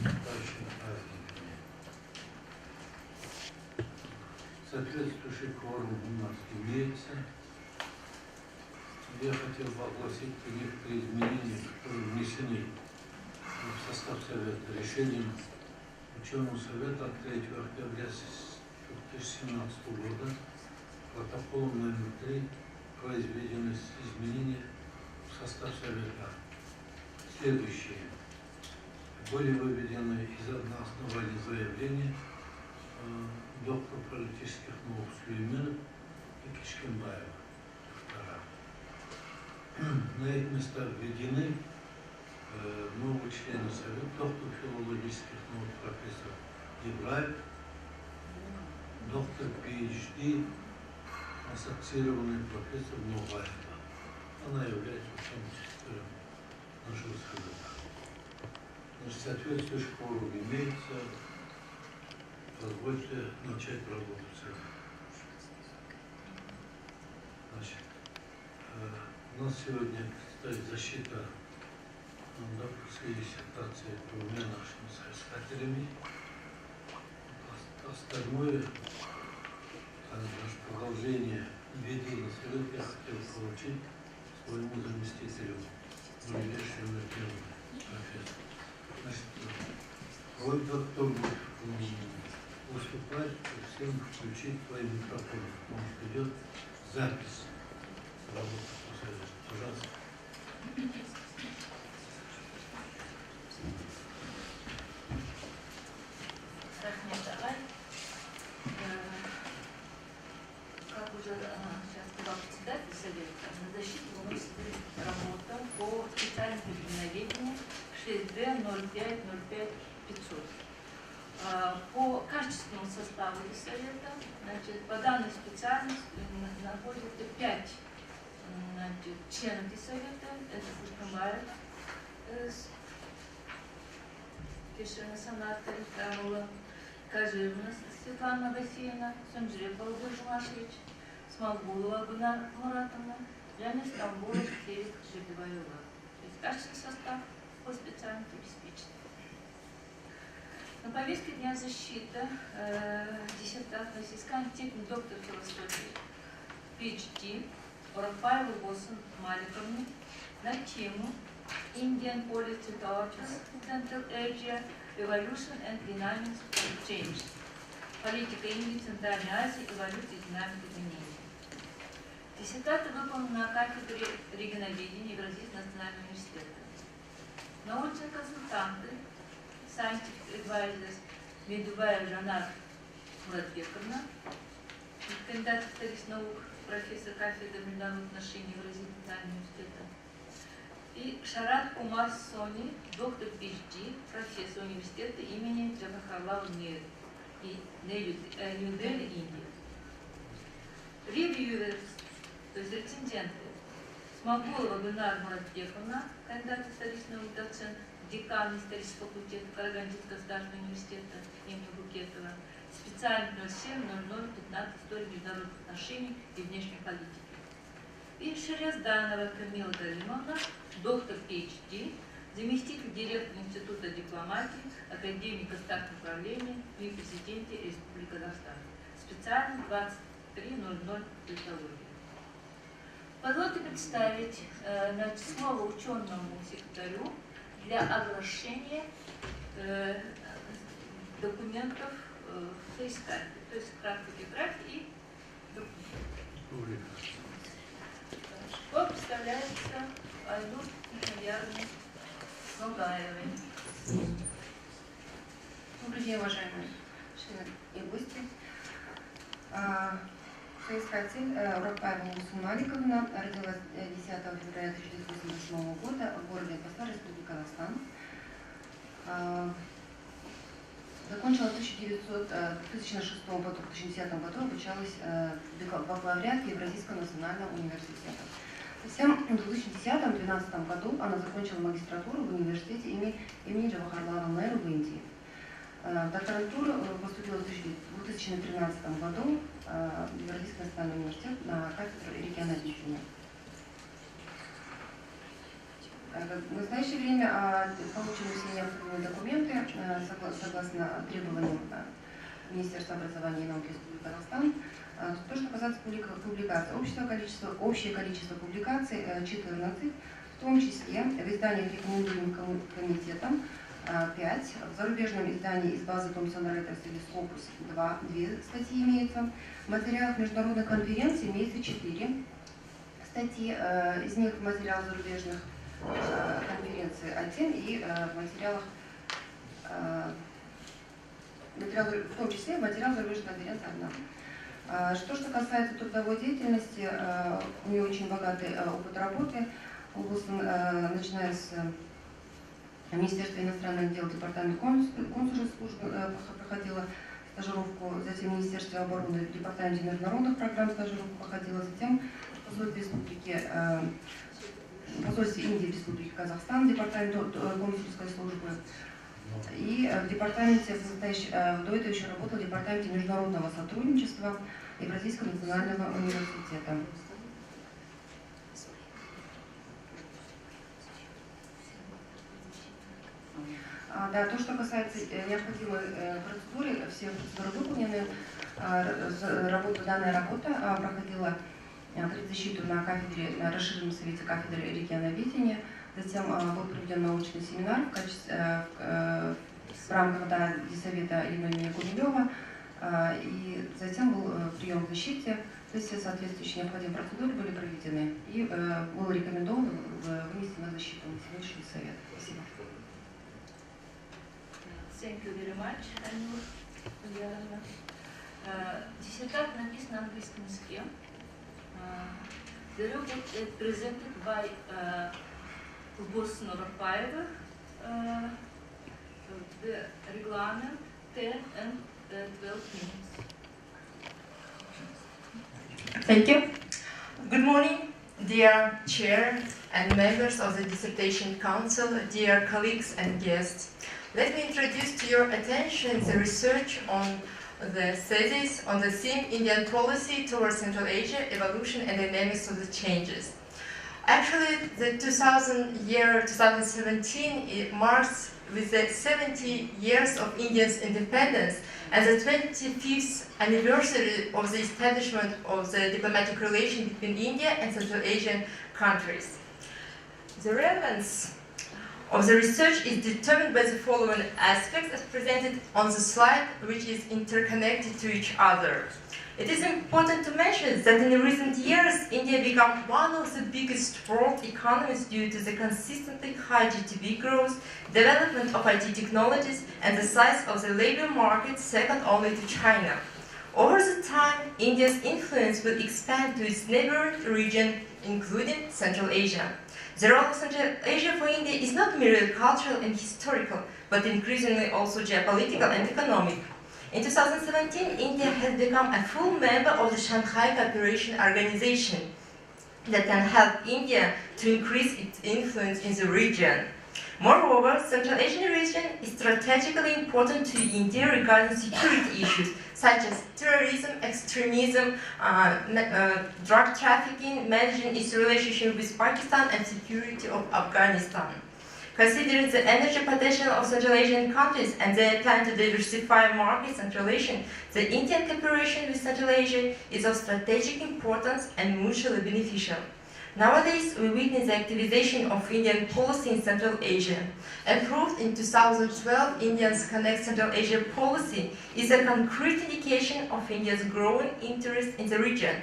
наступающим праздниками. Соответствующий кворум у нас имеется. Я хотел бы огласить некоторые изменения, которые внесены в состав Совета решением Ученого совета от 3 октября 2017 года протоколом номер 3 произведены изменения в состав Совета. Следующие. Были выведены из основания заявления доктора политических наук Сулейменов и Кишкенбаева. На их местах введены новые члены Совета, доктор филологических наук профессор Ибраев, доктор PhD, ассоциированный профессор Нугаева. Она является ученым секретарем нашего Совета. Значит, соответствующий кворум имеется. Позвольте начать работу Совета. Значит, у нас сегодня предстоит защита докторской диссертации двумя нашими соискателями. Остальное, наше продолжение ведения Совета я хотел получить своему заместителю, ближайшему профессору. Значит, вот кто будет выступать, всем включить свои микрофоны, потому что идет запись работы по Совету. Пожалуйста. Как уже сейчас сказал председатель Совета, на защиту выносит работа по специальности криминаледения 6D050500. По качественному составу Совета, значит, по данной специальности находится 5 членов Совета. Это Кушкамбаев, Кишина Саната Икрамова, Кажирна Светлана Гафеевна, Сунжрев Балдыр Жумашевич, Смолгулова Гунар Муратовна, Леонид Стамбулов, Ферик Жидоваева. То есть качественный состав по специальности обеспечен. На повестке дня защита диссертации изыскания степени доктора философии PhD Оракбаевой У.М на тему Indian Politics Authors, Central Asia, Evolution and Dynamics of Change. Политика Индии, Центральной Азии, эволюция и динамика изменений. Диссертация выполнена на кафедре регионоведения Евразийского национального университета. Научные консультанты, scientific advisors Медубаев Жанар Муратбековна, кандидат исторических наук, профессор кафедры международных отношений Евразийского национального университета. И Шарат Кумар Сони, доктор PhD, профессор университета имени Джавахарлала Нью-Дели, Индия. Ревьюерс, то есть рецензенты, Смогулова Гульнар Муратбековна, кандидат исторических наук, доцент, декан исторического факультета Карагандинского государственного университета имени Букетова, специальность 07-00-15 истории международных отношений и внешней политики. И Шерезданова Камила Галимовна, доктор PhD, заместитель директора Института дипломатии, академик государственного управления при президенте Республики Казахстан. Специальность 2300 политология. Позвольте представить слово ученому секретарю для оглашения документов соискателей, то есть краткой биографии и документов. Вот представляется Айнур Михаиловна Нугаевой. Добрый день, уважаемые члены и гости. Соискатель Оракбаева У.М родилась 10 февраля 1988 года в городе Атбасар, Республика Казахстан. Закончила в 2006 году, в 2010 году обучалась в бакалавриате Евразийского национального университета. Затем в 2010-2012 году она закончила магистратуру в университете имени Джавахарлала Неру в Индии. В докторантуру поступила в 2013 году в Евразийский национальный университет на кафедру регионоведения. В настоящее время получены все необходимые документы согласно требованиям Министерства образования и науки Республики Казахстан. То, что касается публикаций, общее количество публикаций 14, в том числе в изданиях рекомендуемым комитетом 5, в зарубежном издании из базы Thomson Reuters или Scopus 2 статьи имеются, в материалах международных конференций имеется 4 статьи, из них в материалах зарубежных конференций 1 и в материалах, в том числе в материалах зарубежных конференций 1. Что касается трудовой деятельности, у нее очень богатый опыт работы, начиная с Министерства иностранных дел, департамент консульской службы проходила стажировку, затем в Министерстве обороны, в департаменте международных программ стажировку проходила, затем в посольстве Индии в Республике Казахстан, департамент консульской службы. И в департаменте, до этого еще работала в департаменте международного сотрудничества Евразийского национального университета. Да, то, что касается необходимой процедуры, все процедуры выполнены. Данная работа проходила предзащиту на кафедре, на расширенном совете кафедры регионоведения. Затем был проведен научный семинар в рамках диссовета имени Гумилева. И затем был прием в защите. То есть все соответствующие необходимые процедуры были проведены. И было рекомендовано вынести на защиту на сегодняшний совет. Спасибо. Thank you very much, Анюр. Диссертат написан на английском языке. The report is presented by PhD Оракбаевой the reglement 10 and 12 minutes. Thank you. Good morning, dear Chair and members of the Dissertation Council, dear colleagues and guests. Let me introduce to your attention the research on the thesis on the theme Indian policy towards Central Asia, evolution and dynamics of the changes. Actually, the 2017 it marks with the 70 years of India's independence and the 25th anniversary of the establishment of the diplomatic relation between India and Central Asian countries. The relevance of the research is determined by the following aspects as presented on the slide, which is interconnected to each other. It is important to mention that in recent years, India became one of the biggest world economies due to the consistently high GDP growth, development of IT technologies, and the size of the labor market second only to China. Over the time, India's influence will expand to its neighboring region, including Central Asia. The role of Central Asia for India is not merely cultural and historical, but increasingly also geopolitical and economic. In 2017, India has become a full member of the Shanghai Cooperation Organization that can help India to increase its influence in the region. Moreover, Central Asian region is strategically important to India regarding security issues such as terrorism, extremism, drug trafficking, managing its relationship with Pakistan and security of Afghanistan. Considering the energy potential of Central Asian countries and their plan to diversify markets and relations, the Indian cooperation with Central Asia is of strategic importance and mutually beneficial. Nowadays, we witness the activization of Indian policy in Central Asia. Approved in 2012, India's Connect Central Asia policy is a concrete indication of India's growing interest in the region.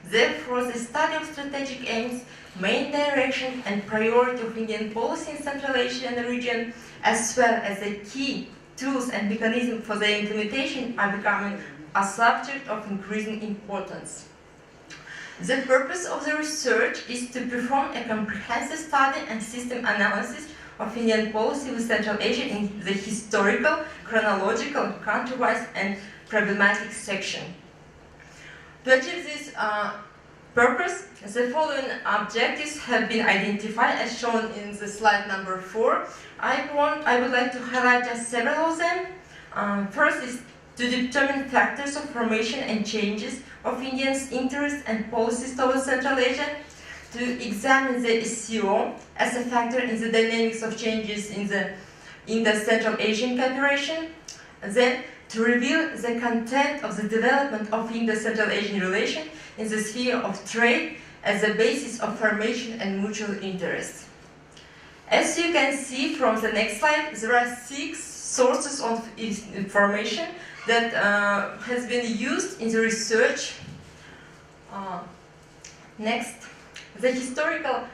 Therefore, the study of strategic aims, main direction and priority of Indian policy in Central Asia and the region, as well as the key tools and mechanisms for their implementation are becoming a subject of increasing importance. The purpose of the research is to perform a comprehensive study and system analysis of Indian policy with Central Asia in the historical, chronological, country-wise and problematic section. To achieve this purpose, the following objectives have been identified as shown in the slide number 4. I would like to highlight just several of them. First is to determine factors of formation and changes of Indians' interests and policies towards Central Asia. to examine the SCO as a factor in the dynamics of changes in the Central Asian cooperation, then to reveal the content of the development of Indo-Central Asian relation in the sphere of trade as a basis of formation and mutual interest. As you can see from the next slide, there are 6 sources of information that has been used in the research. Next, the historical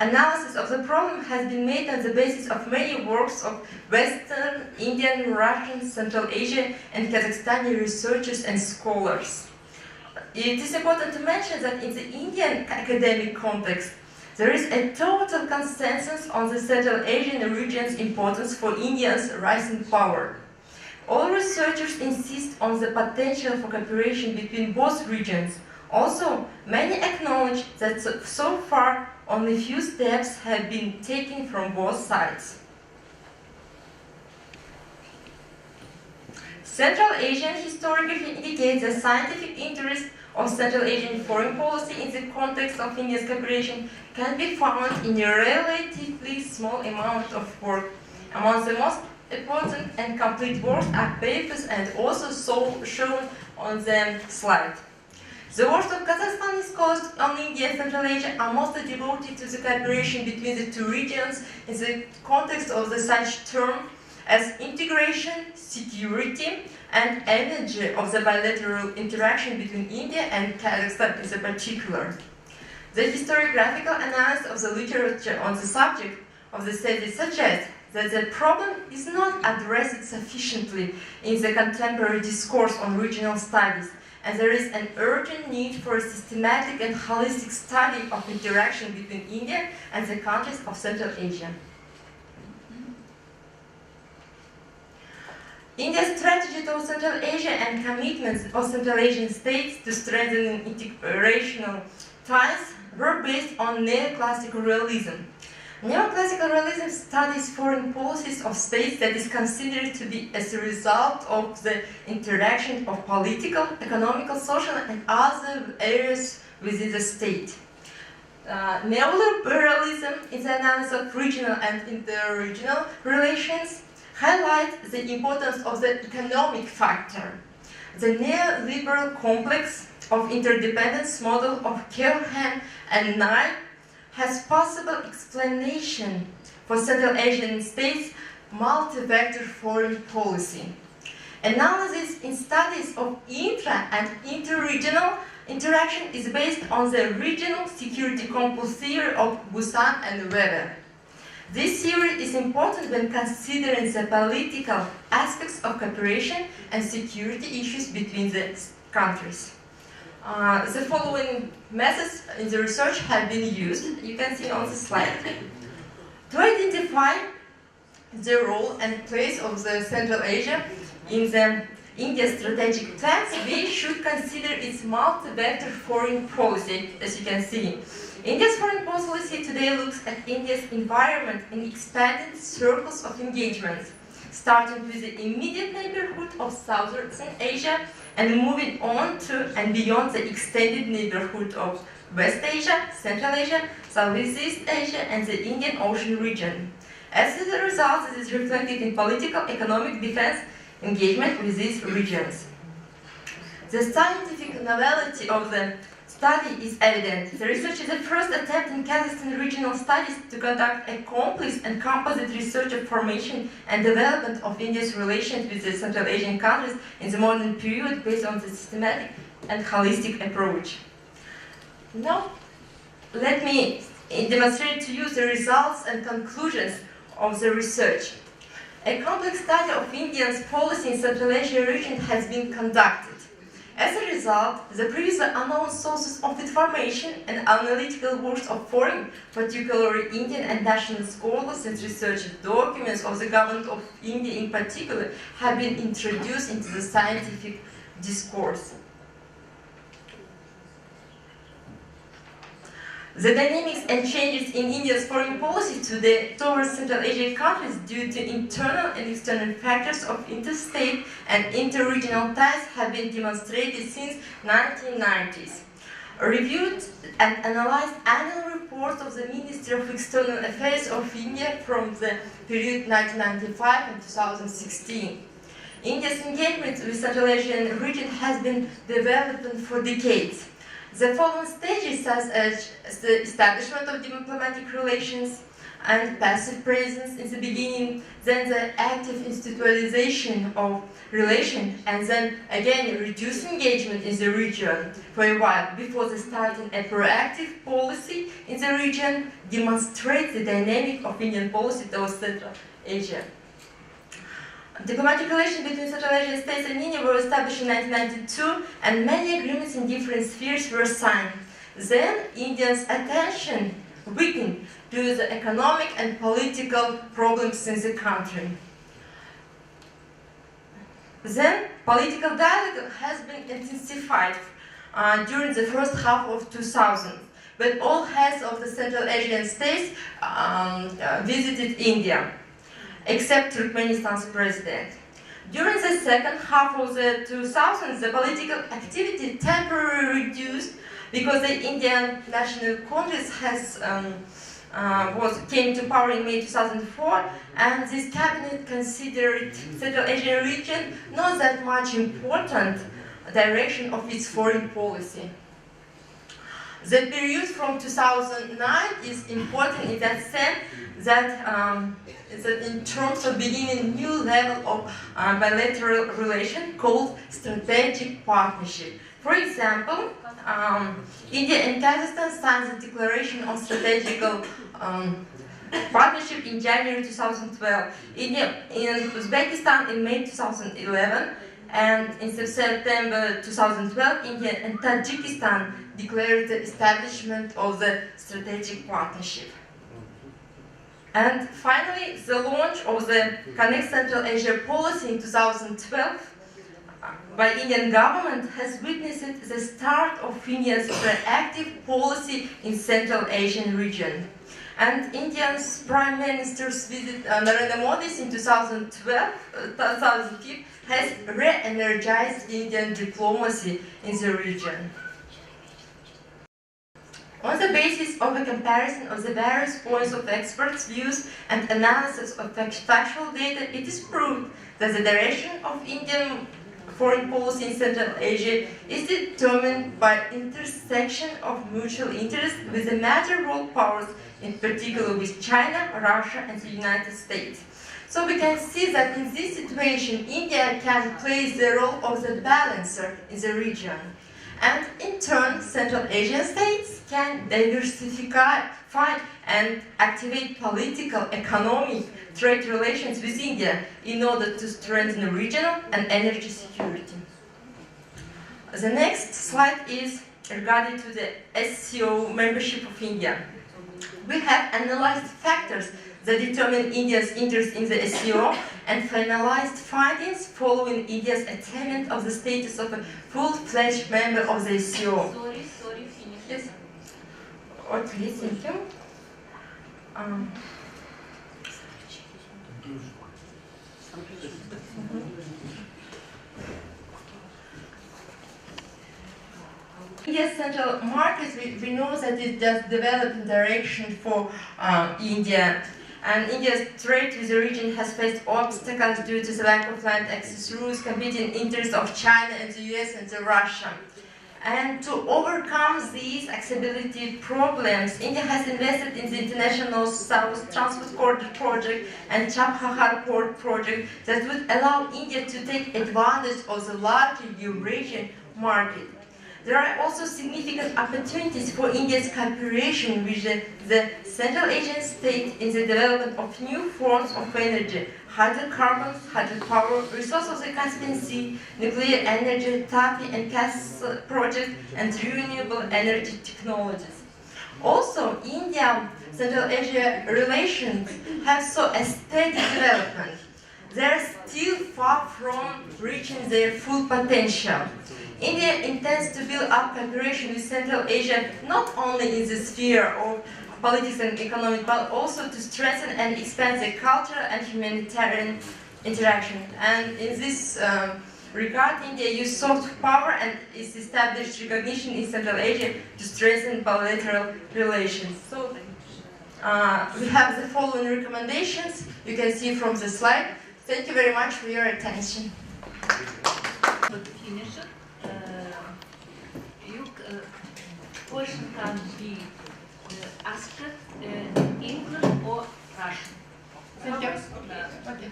analysis of the problem has been made on the basis of many works of Western, Indian, Russian, Central Asian, and Kazakhstani researchers and scholars. It is important to mention that in the Indian academic context, there is a total consensus on the Central Asian region's importance for India's rising power. All researchers insist on the potential for cooperation between both regions. Also, many acknowledge that so far only few steps have been taken from both sides. Central Asian historiography indicates the scientific interest of Central Asian foreign policy in the context of India's cooperation can be found in a relatively small amount of work. Among the most important and complete works are papers and also shown on the slide. The works of Kazakhstani scholars on India and Central Asia are mostly devoted to the cooperation between the two regions in the context of such terms as integration, security, and energy of the bilateral interaction between India and Kazakhstan in particular. The historiographical analysis of the literature on the subject of the study suggests that the problem is not addressed sufficiently in the contemporary discourse on regional studies, and there is an urgent need for a systematic and holistic study of interaction between India and the countries of Central Asia. India's strategy towards Central Asia and commitments of Central Asian states to strengthen integrational ties were based on neoclassical realism. Neoclassical realism studies foreign policies of states that is considered to be as a result of the interaction of political, economical, social, and other areas within the state. Neoliberalism is the analysis of regional and interregional relations, highlights the importance of the economic factor. The neoliberal complex of interdependence model of Keohane and Nye has possible explanation for Central Asian states' multi-vector foreign policy. Analysis in studies of intra- and interregional interaction is based on the regional security complex theory of Busan and Weber. This theory is important when considering the political aspects of cooperation and security issues between the countries. The following methods in the research have been used. You can see on the slide. To identify the role and place of the Central Asia in the India's strategic plans, we should consider its multi-vector foreign policy, as you can see. India's foreign policy today looks at India's environment in expanded circles of engagements, starting with the immediate neighborhood of Southern Asia and moving on to and beyond the extended neighborhood of West Asia, Central Asia, Southeast Asia, and the Indian Ocean region. As a result, it is reflected in political, economic, defense engagement with these regions. The scientific novelty of the study is evident. The research is the first attempt in Kazakhstan regional studies to conduct a complex and composite research of formation and development of India's relations with the Central Asian countries in the modern period based on the systematic and holistic approach. Now, let me demonstrate to you the results and conclusions of the research. A complex study of India's policy in Central Asian region has been conducted. As a result, the previously unknown sources of information and analytical works of foreign, particularly Indian and national scholars and research documents of the government of India in particular, have been introduced into the scientific discourse. The dynamics and changes in India's foreign policy towards Central Asian countries due to internal and external factors of interstate and interregional ties have been demonstrated since 1990s. Reviewed and analyzed annual reports of the Ministry of External Affairs of India from the period 1995 and 2016. India's engagement with Central Asian region has been developing for decades. The following stages, such as the establishment of diplomatic relations and passive presence in the beginning, then the active institutionalization of relations, and then again reduced engagement in the region for a while before the starting a proactive policy in the region, demonstrates the dynamic of Indian policy towards Central Asia. Diplomatic relations between Central Asian states and India were established in 1992, and many agreements in different spheres were signed. Then India's attention weakened due to the economic and political problems in the country. Then political dialogue has been intensified during the first half of 2000, when all heads of the Central Asian states visited India, except Turkmenistan's president. During the second half of the 2000s, the political activity temporarily reduced because the Indian National Congress came to power in May 2004, and this cabinet considered Central Asian region not that much important direction of its foreign policy. The period from 2009 is important in that sense that in terms of beginning new level of bilateral relation called strategic partnership. For example, India and Kazakhstan signed the Declaration on Strategical Partnership in January 2012. India and Uzbekistan in May 2011, and in September 2012, India and Tajikistan declared the establishment of the strategic partnership. And finally, the launch of the Connect Central Asia policy in 2012 by Indian government has witnessed the start of India's proactive policy in Central Asian region. And India's Prime Minister's visit Narendra Modi's in 2015 has re-energized Indian diplomacy in the region. On the basis of a comparison of the various points of experts' views and analysis of factual data, it is proved that the direction of Indian foreign policy in Central Asia is determined by intersection of mutual interest with the major world powers, in particular with China, Russia, and the United States. So we can see that in this situation, India can play the role of the balancer in the region. And in turn, Central Asian states can diversify and activate political, economic, trade relations with India in order to strengthen regional and energy security. The next slide is regarding to the SCO membership of India. We have analyzed factors that determine India's interest in the SCO and finalized findings following India's attainment of the status of a full-fledged member of the SCO. Sorry, finish. Yes. Okay, thank you. India's central market, we know that it does develop in direction for India. And India's trade with the region has faced obstacles due to the lack of land access routes, competing interests of China and the US and the Russia. And to overcome these accessibility problems, India has invested in the International South Transport Corridor project and Chabhar Port project that would allow India to take advantage of the larger Eurasian market. There are also significant opportunities for India's cooperation with the Central Asian states in the development of new forms of energy, hydrocarbons, hydropower, resources of the Caspian Sea, nuclear energy, TAPI and CAS projects, and renewable energy technologies. Also, India-Central Asia relations have saw a steady development. they are still far from reaching their full potential. India intends to build up cooperation with Central Asia not only in the sphere of politics and economic, but also to strengthen and expand the cultural and humanitarian interaction. And in this regard, India used soft power and its established recognition in Central Asia to strengthen bilateral relations. So we have the following recommendations. You can see from the slide. Thank you very much for your attention. To finish it, question can be asked in English or Russian. Thank you. Okay.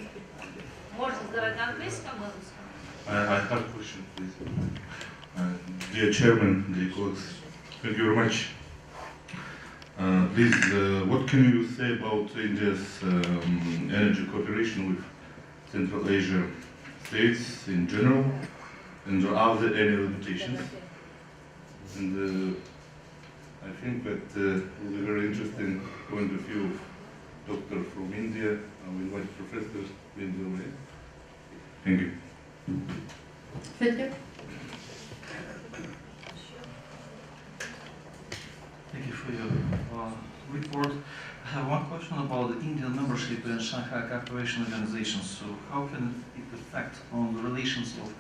Можно задавать на английском, на русском. I have a question, please. Dear Chairman, dear colleagues, thank you very much. Please, what can you say about India's energy cooperation with Central Asia states in general, and are there any limitations? And I think that will be a very interesting point of view of doctor from India. I will invite Professor Linda. Thank you. Thank you. Thank you for your report. I have one question about the Indian membership in Shanghai Cooperation Organization. So how can it affect on the relations of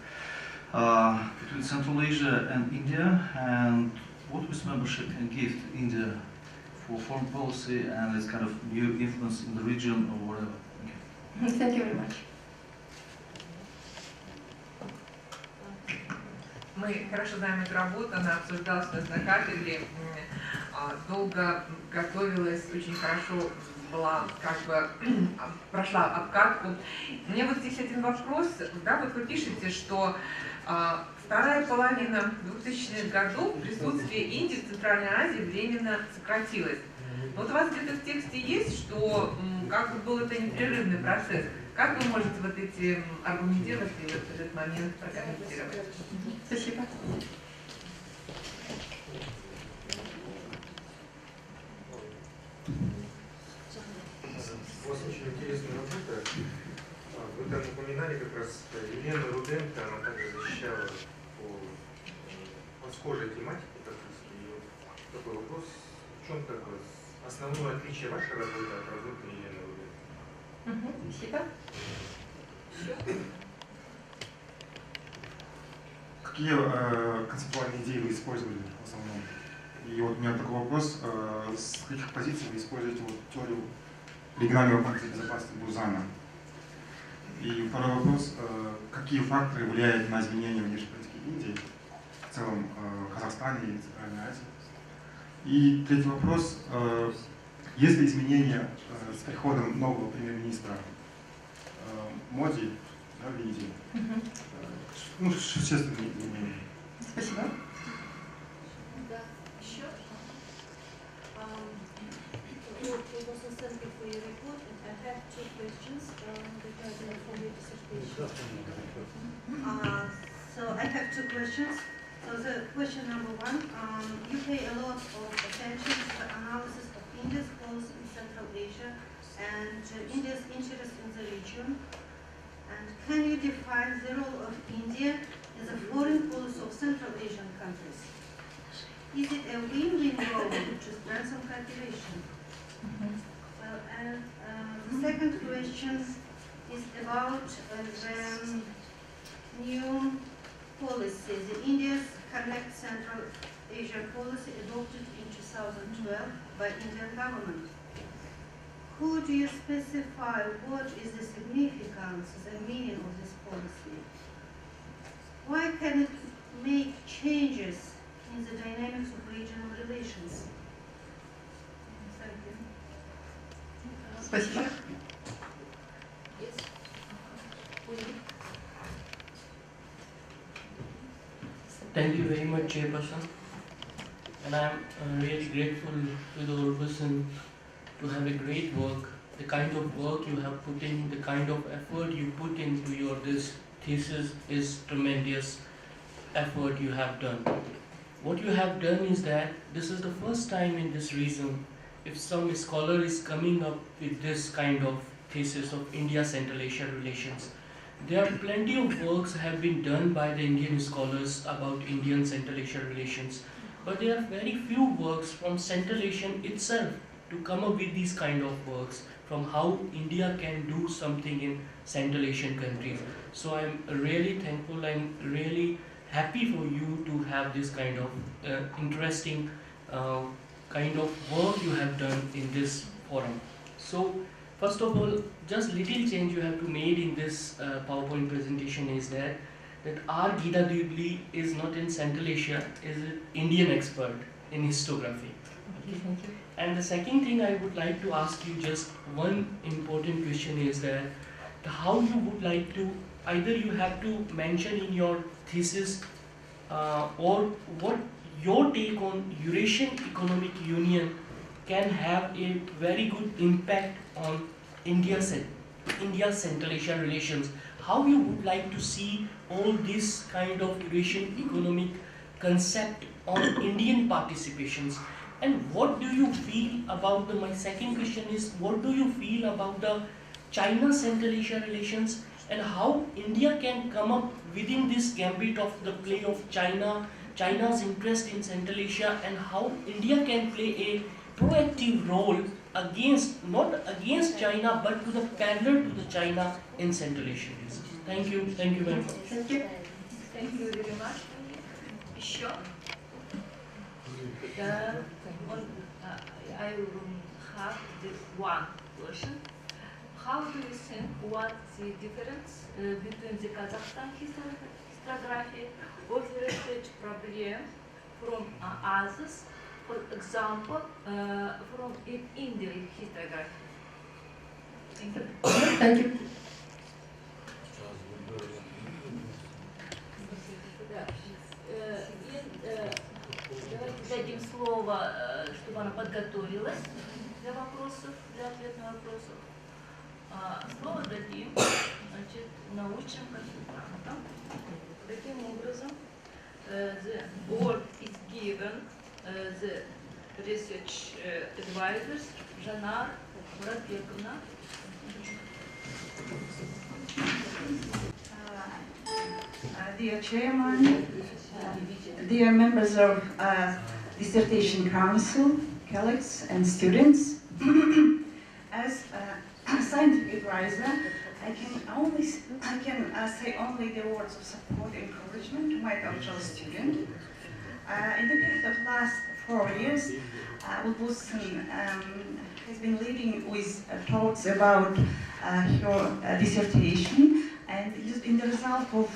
between Central Asia and India, and what this membership can give to India for foreign policy and its kind of new influence in the region or whatever? Thank you. Thank you very much. Мы хорошо знаем эту работу, она обсуждалась у нас на кафедре, долго готовилась, очень хорошо была, как бы, прошла обкатку. У меня вот здесь один вопрос, да, вот вы пишете, что вторая половина 2000-х годов присутствие Индии в Центральной Азии временно сократилось. Вот у вас где-то в тексте есть, что как бы был это непрерывный процесс. Как вы можете вот эти аргументировать и вот этот момент прокомментировать? Спасибо. У вас очень интересная работа. Вы там упоминали как раз Елену Руденко, она также защищала по схожей тематике практически. И вот такой вопрос, в чем как бы основное отличие вашей работы от работы Елены Руденко? Спасибо. Какие концептуальные идеи вы использовали в основном? И вот у меня такой вопрос, с каких позиций вы используете вот теорию регионального пакта безопасности Бузана? И второй вопрос, какие факторы влияют на изменения внешней политики Индии, в целом Казахстане и Центральной Азии? И третий вопрос, есть ли изменения с приходом нового премьер-министра Моди, да, в Индии? Ну, существенные изменения. Спасибо. Да, еще. Thank you for your report. I have two questions regarding from your dissertation. So I have two questions. So the question number one, you pay a lot of attention to the analysis of India's policy in Central Asia and India's interest in the region. And can you define the role of India in the foreign policy of Central Asian countries? Is it a win-win role to strengthen cooperation? And the second question is about the new policy, the India's Connect Central Asia policy adopted in 2012 by Indian government. Could you specify what is the significance, the meaning of this policy? Why can it make changes in the dynamics of regional relations? Thank you. Спасибо. Yes. Thank you very much, Chairperson. And I am really grateful to the old person to have a great work. The kind of work you have put in, the kind of effort you put into your this thesis is tremendous effort you have done. What you have done is that this is the first time in this region if some scholar is coming up with this kind of thesis of India Central Asia relations. There are plenty of works have been done by the Indian scholars about Indian Central Asia relations, but there are very few works from Central Asia itself to come up with these kind of works from how India can do something in Central Asian countries. So I'm really thankful and really happy for you to have this kind of interesting kind of work you have done in this forum. So first of all, just little change you have to made in this PowerPoint presentation is that R. Geeta Dubli is not in Central Asia, is an Indian expert in histography. Okay, thank you. And the second thing I would like to ask you, just one important question is that how you would like to, either you have to mention in your thesis or what your take on Eurasian Economic Union can have a very good impact on India's Central Asia relations. How you would like to see all this kind of Eurasian economic concept on Indian participations, and what do you feel about my second question is, what do you feel about the China Central Asia relations and how India can come up within this gambit of the play of China's interest in Central Asia, and how India can play a proactive role not against China, but to the parallel to the China in Central Asia. Thank you very much. Thank you. Thank you very much. Еще? I have this one question. How do you think what's the difference between the Kazakhstan historiography or the research problem from others, for example, from Indian historiography? Thank you. Thank you. Дадим слово, чтобы она подготовилась для вопросов, для ответа на вопросы. Слово дадим, значит, научным консультантам. Таким образом, the word is given the research advisors, Жанар Муратбековна. Dear Chairman, dear members of Dissertation Council, colleagues and students, as a scientific advisor, I can say only the words of support and encouragement to my doctoral student. In the period of last 4 years, Ulbusun has been leading with thoughts about her dissertation, and in the result of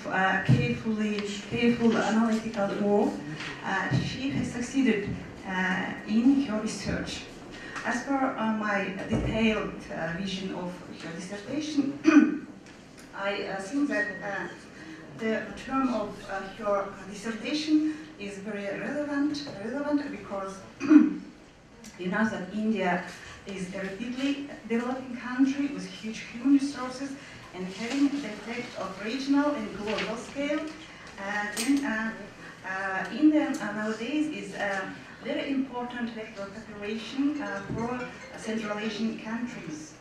careful analytical work, she has succeeded in her research. As per my detailed vision of her dissertation, I think that the term of her dissertation is very relevant because you know that India is a rapidly developing country with huge human resources and having the effect of regional and global scale. India nowadays is a very important vector of cooperation for Central Asian countries.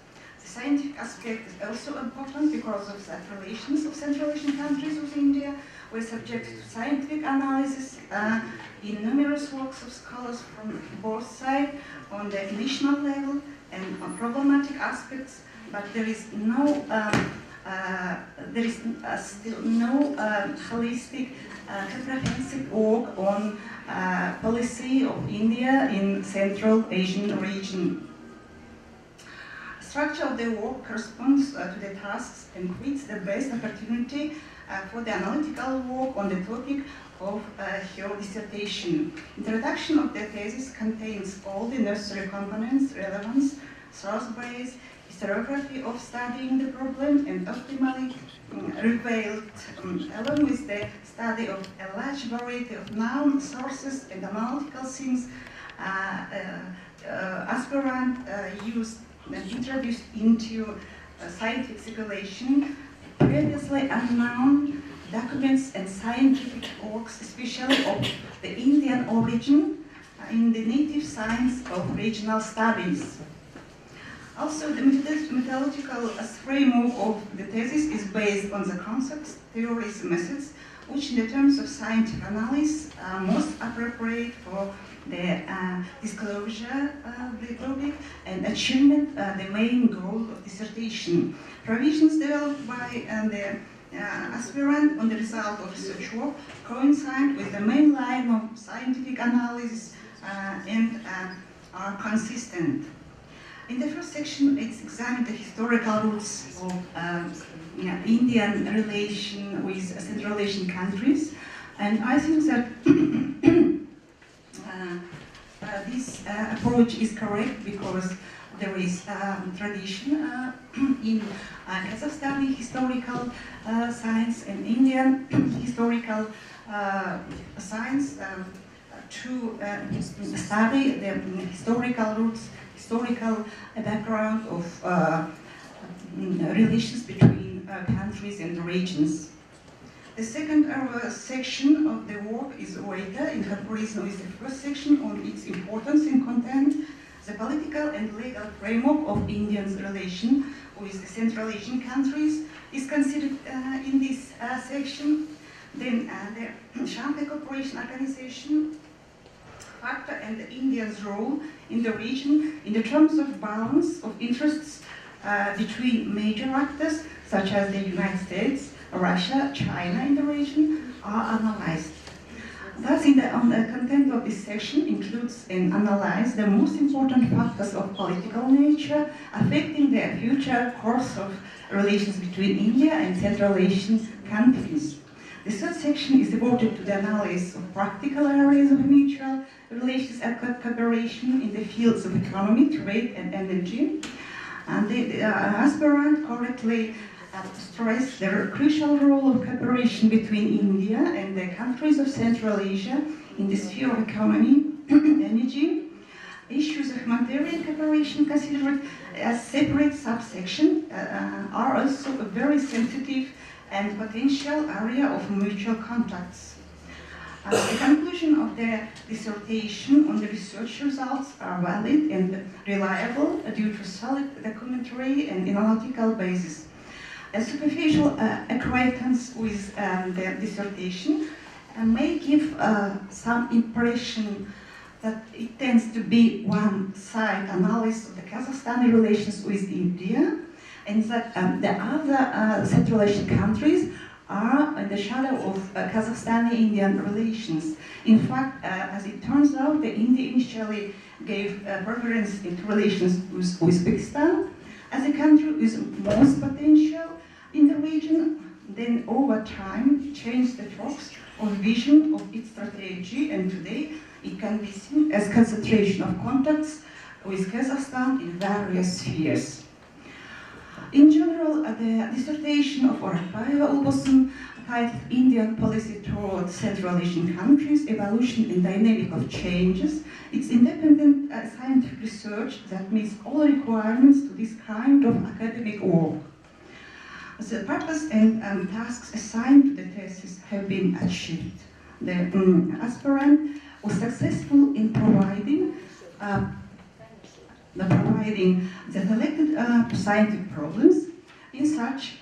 The scientific aspect is also important because of the relations of Central Asian countries with India were subject to scientific analysis in numerous works of scholars from both sides on the national level and on problematic aspects, but there is still no holistic, comprehensive work on policy of India in Central Asian region. Structure of the work corresponds to the tasks and creates the best opportunity for the analytical work on the topic of her dissertation. Introduction of the thesis contains all the necessary components, relevance, source base, historiography of studying the problem, and optimally revealed, along with the study of a large variety of known sources and analytical things, aspirant used and introduced into scientific circulation previously unknown documents and scientific works, especially of the Indian origin in the native science of regional studies. Also, the methodological framework of the thesis is based on the concepts, theories, and methods, which in the terms of scientific analysis are most appropriate for the disclosure of the topic and achievement the main goal of dissertation. Provisions developed by the aspirant on the result of research work coincide with the main line of scientific analysis and are consistent. In the first section, it's examined the historical roots of Indian relation with Central Asian countries, and I think that this approach is correct because there is tradition in Kazakhstani historical science and Indian historical science to study the historical roots, historical background of relations between countries and regions. The second section of the work is greater in comparison with the first section on its importance and content. The political and legal framework of India's relation with the Central Asian countries is considered in this section. Then the Shanghai Cooperation Organization factor and the India's role in the region in the terms of balance of interests between major actors such as the United States, Russia, China in the region are analyzed. Thus, on the content of this section includes and analyze the most important factors of political nature affecting the future course of relations between India and Central Asian countries. The third section is devoted to the analysis of practical areas of mutual relations and cooperation in the fields of economy, trade, and energy. And the aspirant correctly stressed the crucial role of cooperation between India and the countries of Central Asia in the sphere of economy, energy. Issues of humanitarian cooperation considered as separate subsection are also a very sensitive and potential area of mutual contacts. The conclusion of the dissertation on the research results are valid and reliable due to solid documentary and analytical basis. A superficial acquaintance with the dissertation may give some impression that it tends to be one-side analysis of the Kazakhstani relations with India, and that the other Central Asian countries are in the shadow of Kazakhstani-Indian relations. In fact, as it turns out, India initially gave preference in relations with Uzbekistan as a country with most potential in the region, then over time changed the focus on vision of its strategy, and today it can be seen as concentration of contacts with Kazakhstan in various spheres. In general, the dissertation of Orakbаевой У.М, titled Indian Policy Toward Central Asian Countries, Evolution and Dynamic of Changes, it's independent scientific research that meets all requirements to this kind of academic work. The purpose and tasks assigned to the thesis have been achieved. The aspirant was successful in providing the selected scientific problems. In such,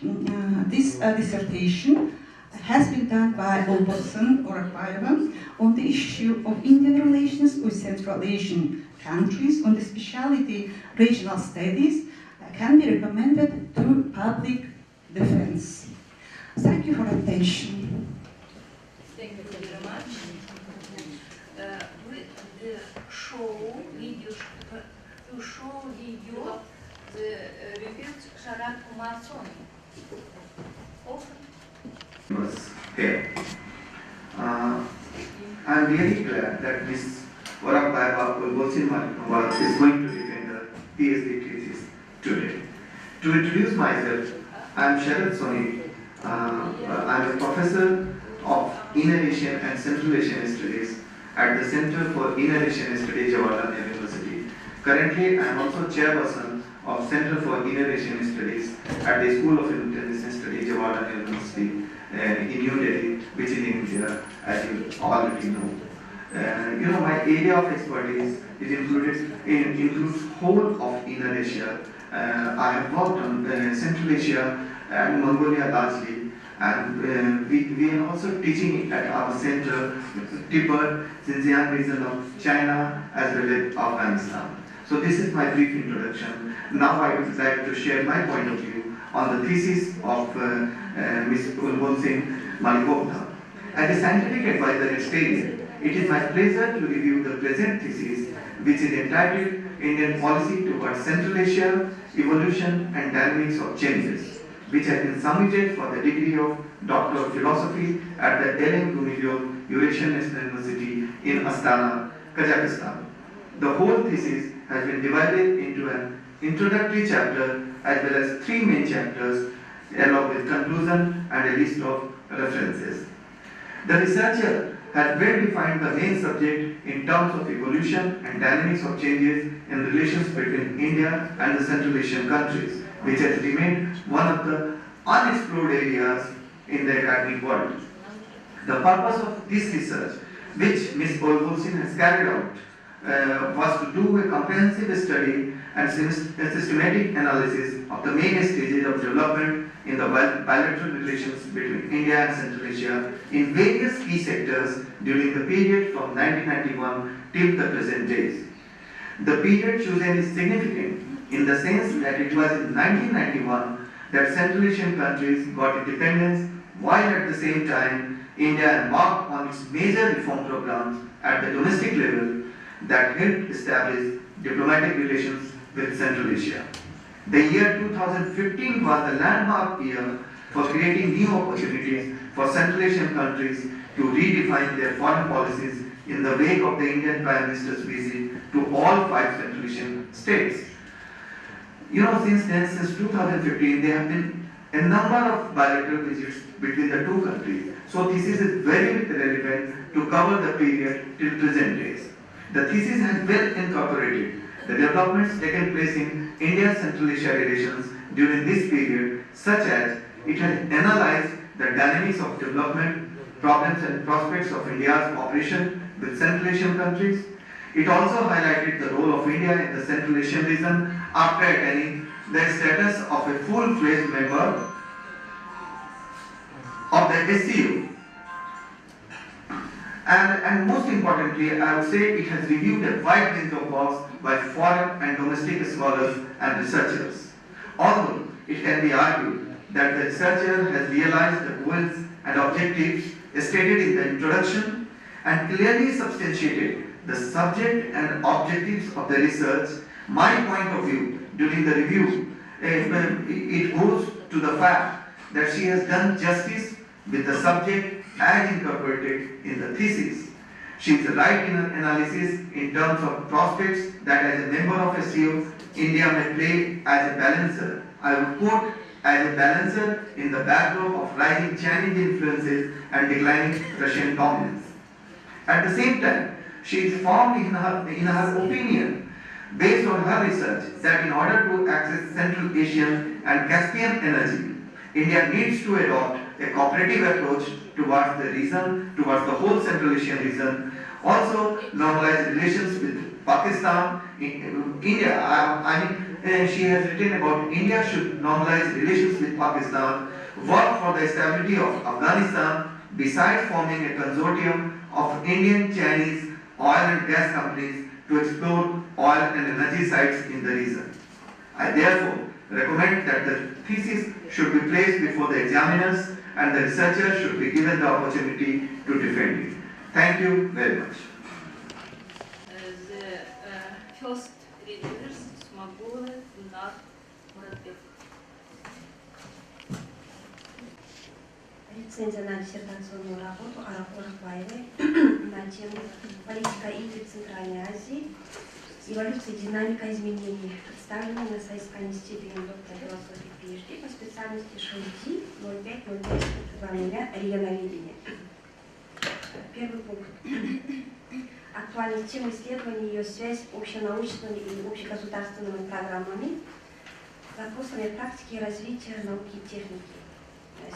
this dissertation has been done by U.M. Оракбаева on the issue of Indian relations with Central Asian countries on the specialty regional studies can be recommended to public defense. Thank you for attention. Thank you very much. You show video the revealed Sharat Kumar Soni. Was here. I am really glad that Ms. Orakbаевой U.М is going to defend her PhD thesis today. To introduce myself, I am Sharat Soni. I am a professor of Inner Asian and Central Asian Studies at the Center for Inner Asian Studies, Jawaharlal University. Currently, I am also chairperson of Center for Inner Asian Studies at the School of International Studies, Jawaharlal University in New Delhi, which is in India, as you already know. My area of expertise includes whole of Inner Asia. I have worked on Central Asia and Mongolia largely, and we are also teaching at our center, Tibet, Xinjiang region of China, as well as Afghanistan. So this is my brief introduction. Now I would like to share my point of view on the thesis of Ms. Ulbol Singh Malikovna. As a scientific advisor at State, it is my pleasure to review the present thesis, which is entitled Indian Policy Towards Central Asia, Evolution and Dynamics of Changes, which has been submitted for the degree of Doctor of Philosophy at the Elen Gumilyov Eurasian National University in Astana, Kazakhstan. The whole thesis has been divided into an introductory chapter as well as 3 main chapters, along with conclusion and a list of references. The researcher has well defined the main subject in terms of evolution and dynamics of changes in relations between India and the Central Asian countries, which has remained one of the unexplored areas in the academic world. The purpose of this research, which Ms. Ulbol Singh has carried out, was to do a comprehensive study and systematic analysis of the main stages of development in the bilateral relations between India and Central Asia in various key sectors during the period from 1991 till the present days. The period chosen is significant in the sense that it was in 1991 that Central Asian countries got independence, while at the same time India embarked on its major reform programs at the domestic level that helped establish diplomatic relations with Central Asia. The year 2015 was the landmark year for creating new opportunities for Central Asian countries to redefine their foreign policies in the wake of the Indian Prime Minister's visit to all 5 Central Asian states. Since then, since 2015, there have been a number of bilateral visits between the 2 countries. So this is very relevant to cover the period till present days. The thesis has well incorporated the developments taken place in India-Central Asia relations during this period, such as it has analyzed the dynamics of development, problems and prospects of India's cooperation with Central Asian countries. It also highlighted the role of India in the Central Asian region after attaining the status of a full-fledged member of the SCO. And most importantly, I would say it has reviewed a wide range of works by foreign and domestic scholars and researchers. Although it can be argued that the researcher has realized the goals and objectives stated in the introduction and clearly substantiated the subject and objectives of the research, my point of view during the review, it goes to the fact that she has done justice with the subject as incorporated in the thesis. She is right in her analysis in terms of prospects that as a member of SCO, India may play as a balancer. I would quote, as a balancer in the backdrop of rising Chinese influences and declining Russian dominance. At the same time, she is firm in her opinion, based on her research, that in order to access Central Asian and Caspian energy, India needs to adopt a cooperative approach towards the region, towards the whole Central Asian region. Also, normalize relations with Pakistan. She has written about India should normalize relations with Pakistan, work for the stability of Afghanistan, besides forming a consortium of Indian, Chinese oil and gas companies to explore oil and energy sites in the region. I therefore recommend that the thesis should be placed before the examiners and the researcher should be given the opportunity to defend it. Thank you very much. The first readers, Smagula, Gulnaz, Muratbek. Рецензия на диссертационную работу Оракбаевой на тему «Политика Индии в Центральной Азии. Эволюция и динамика изменений», представленная на соискании степени доктора философии PhD по специальности ШОДИ 05-05-20 регионоведение. Первый пункт. Актуальность темы исследования, ее связь с общенаучными и общегосударственными программами, вопросами практики и развития науки и техники.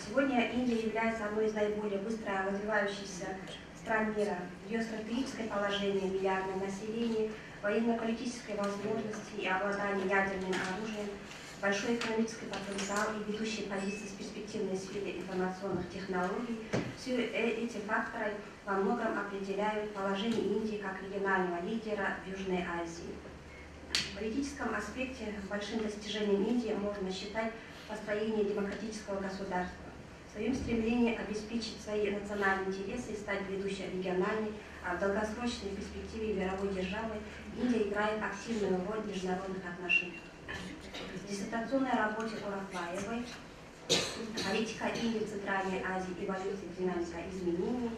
Сегодня Индия является одной из наиболее быстро развивающихся стран мира, геостратегическое положение, миллиардное население, военно-политические возможности и обладание ядерным оружием, большой экономический потенциал и ведущие позиции в перспективной сфере информационных технологий, все эти факторы во многом определяют положение Индии как регионального лидера в Южной Азии. В политическом аспекте большим достижением Индии можно считать построение демократического государства. В своем стремлении обеспечить свои национальные интересы и стать ведущей региональной, а в долгосрочной перспективе мировой державы Индия играет активную роль в международных отношениях. В диссертационной работе Оракбаевой «Политика Индии в Центральной Азии. Эволюция и динамика изменений»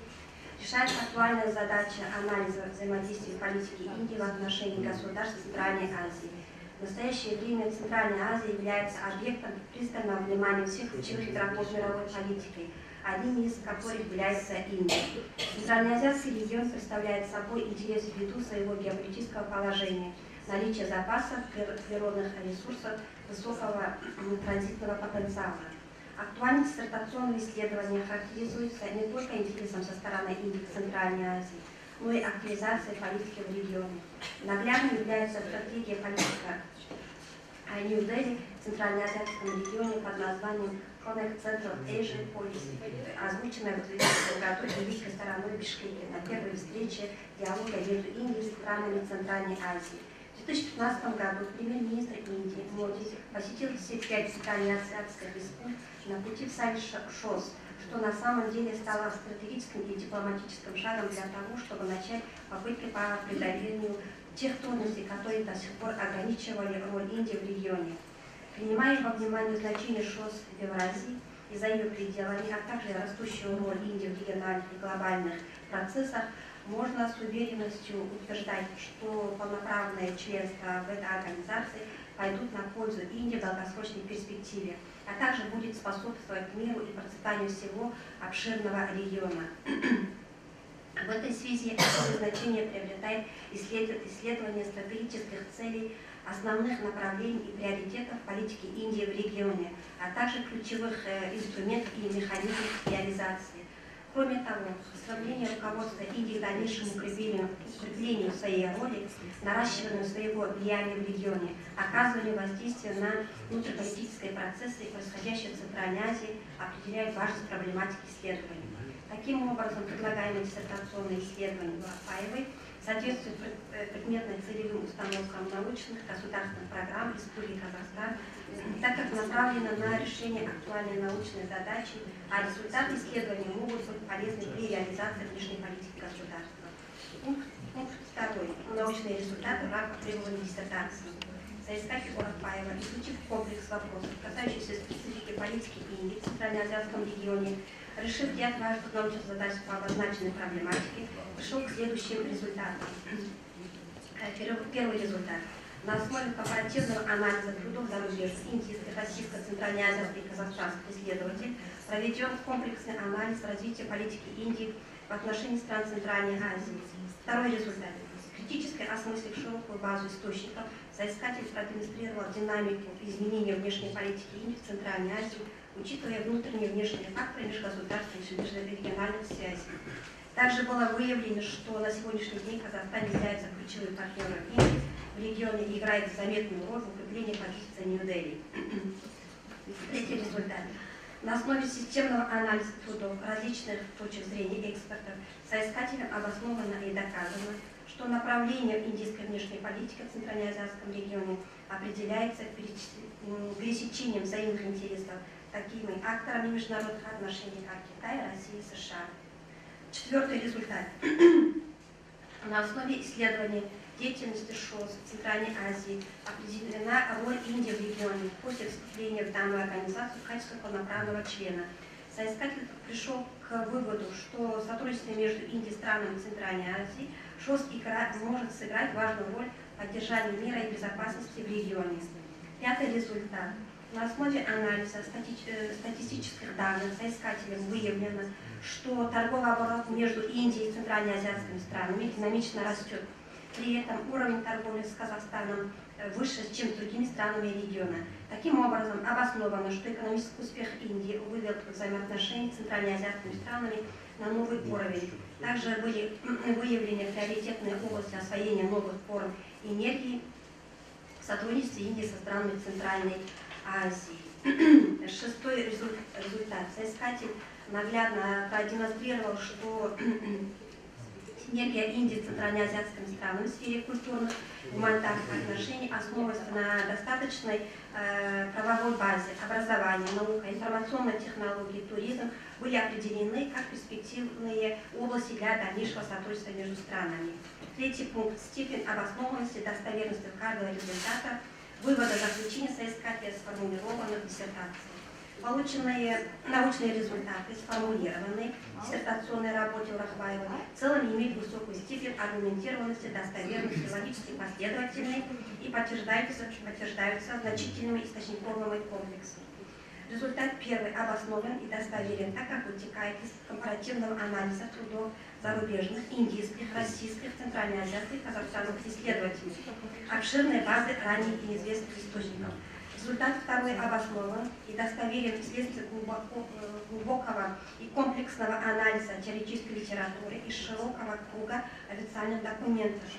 решается актуальная задача анализа взаимодействия политики Индии в отношении государств Центральной Азии. В настоящее время Центральная Азия является объектом пристального внимания всех ключевых игроков мировой политики, одним из которых является Индия. Центральноазиатский регион представляет собой интерес ввиду своего геополитического положения, наличия запасов природных ресурсов, высокого транзитного потенциала. Актуальность диссертационного исследования характеризуется не только интересом со стороны Индии к Центральной Азии, но и активизацией политики в регионе. Наглядно является стратегия политика Нью-Дели в Центральноазиатском регионе под названием Connect Central Asian Policy, озвученная в 2000 году индийской стороной Бишкеке на первой встрече диалога между Индией и странами Центральной Азии. В 2015 году премьер-министр Индии Моди посетил все 5 центральноазиатских республик на пути в саммит ШОС, что на самом деле стало стратегическим и дипломатическим шагом для того, чтобы начать попытки по преодолению тех трудностей, которые до сих пор ограничивали роль Индии в регионе. Принимая во внимание значение ШОС в Евразии и за ее пределами, а также растущую роль Индии в региональных и глобальных процессах, можно с уверенностью утверждать, что полноправное членство в этой организации пойдут на пользу Индии в долгосрочной перспективе, а также будет способствовать миру и процветанию всего обширного региона. В этой связи особое значение приобретает исследование стратегических целей, основных направлений и приоритетов политики Индии в регионе, а также ключевых инструментов и механизмов реализации. Кроме того, стремление руководства Индии к дальнейшему укреплению своей роли, наращиванию своего влияния в регионе, оказыванию воздействия на внутриполитические процессы, происходящие в Центральной Азии, определяют важность проблематики исследований. Таким образом, предлагаемые диссертационные исследования Оракбаевой соответствуют предметным целевым установкам научных государственных программ Республики Казахстан, так как направлено на решение актуальной научной задачи, а результаты исследований могут быть полезны при реализации внешней политики государства. Пункт 2. Научные результаты в рамках требований диссертации. Соискатель Оракбаева, изучив комплекс вопросов, касающихся специфики политики Индии в Центральноазиатском регионе, решив ряд важных научных задач по обозначенной проблематике, пришел к следующим результатам. Первый результат. На основе компаративного анализа трудов зарубежных индийских, российских, центральноазиатских и казахстанских исследователей проведен комплексный анализ развития политики Индии в отношении стран Центральной Азии. Второй результат. Критически осмыслив широкую базу источников, соискатель продемонстрировал динамику изменения внешней политики Индии в Центральной Азии, учитывая внутренние и внешние факторы межгосударственных и межрегиональных связей. Также было выявлено, что на сегодняшний день Казахстан является ключевым партнером Индии в регионе и играет заметную роль в укреплении позиции Нью-Дели. Третий результат. На основе системного анализа трудов различных точек зрения экспертов соискателям обоснованно и доказано, что направление индийской внешней политики в Центральноазиатском регионе определяется пересечением взаимных интересов такими акторами международных отношений, как Китай, Россия и США. Четвертый результат. На основе исследования деятельности ШОС в Центральной Азии определена роль Индии в регионе после вступления в данную организацию в качестве полноправного члена. Соискатель пришел к выводу, что сотрудничество между Индией и странами Центральной Азии ШОС может сыграть важную роль в поддержании мира и безопасности в регионе. Пятый результат. На основе анализа статистических данных соискателем выявлено, что торговый оборот между Индией и центральноазиатскими странами динамично растет. При этом уровень торговли с Казахстаном выше, чем с другими странами региона. Таким образом, обосновано, что экономический успех Индии вывел к взаимоотношениям с центральноазиатскими странами на новый уровень. Также были выявлены приоритетные области освоения новых форм энергии в сотрудничестве Индии со странами Центральной Азии. Шестой результат. Соискатель наглядно продемонстрировал, что синергия Индии с центральноазиатскими странами в сфере культурных и гуманитарных отношений основывается на достаточной правовой базе. Образование, наука, информационные технологии, туризм были определены как перспективные области для дальнейшего сотрудничества между странами. Третий пункт. Степень обоснованности и достоверности каждого результата вывода заключения соискателя сформулированы в диссертации. Полученные научные результаты, сформулированные в диссертационной работе Оракбаевой, в целом имеют высокую степень аргументированности, достоверности, логически последовательной и подтверждаются значительными источниковыми комплексами. Результат первый обоснован и достоверен, так как вытекает из компаративного анализа трудов зарубежных, индийских, российских, центральноазиатских, казахстанских исследователей, обширной базы ранее неизвестных источников. Результат второй обоснован и достоверен вследствие глубокого и комплексного анализа теоретической литературы и широкого круга официальных документов.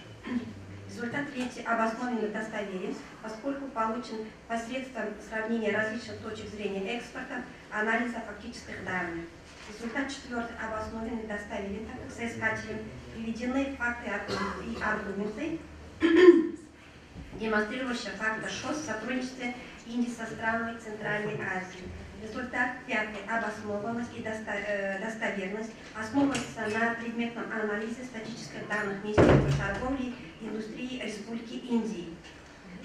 Результат третий обоснован и достоверен, поскольку получен посредством сравнения различных точек зрения эксперта, анализа фактических данных. Результат четвертый обоснован и достоверен, так как соискателям приведены факты и аргументы, демонстрирующие факты ШОС в сотрудничестве Индии со странами Центральной Азии. Результат пятый обоснованность и достоверность основывается на предметном анализе статистических данных Министерства торговли и индустрии Республики Индии.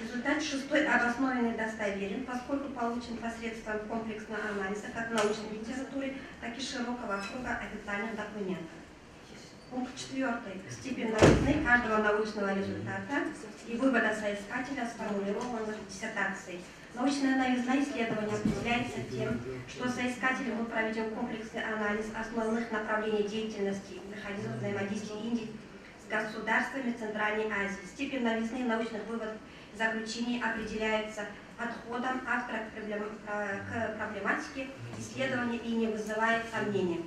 Результат шестой обоснованный и достоверен, поскольку получен посредством комплексного анализа как в научной литературе, так и широкого круга официальных документов. Пункт четвертый. Степень новизны каждого научного результата и вывода соискателя сформулирована в диссертации. Научная новизна исследования определяется тем, что соискателем был проведен комплексный анализ основных направлений деятельности и механизмов взаимодействия Индии с государствами Центральной Азии. Степень новизны научных выводов и заключений определяется подходом автора к проблематике исследования и не вызывает сомнений.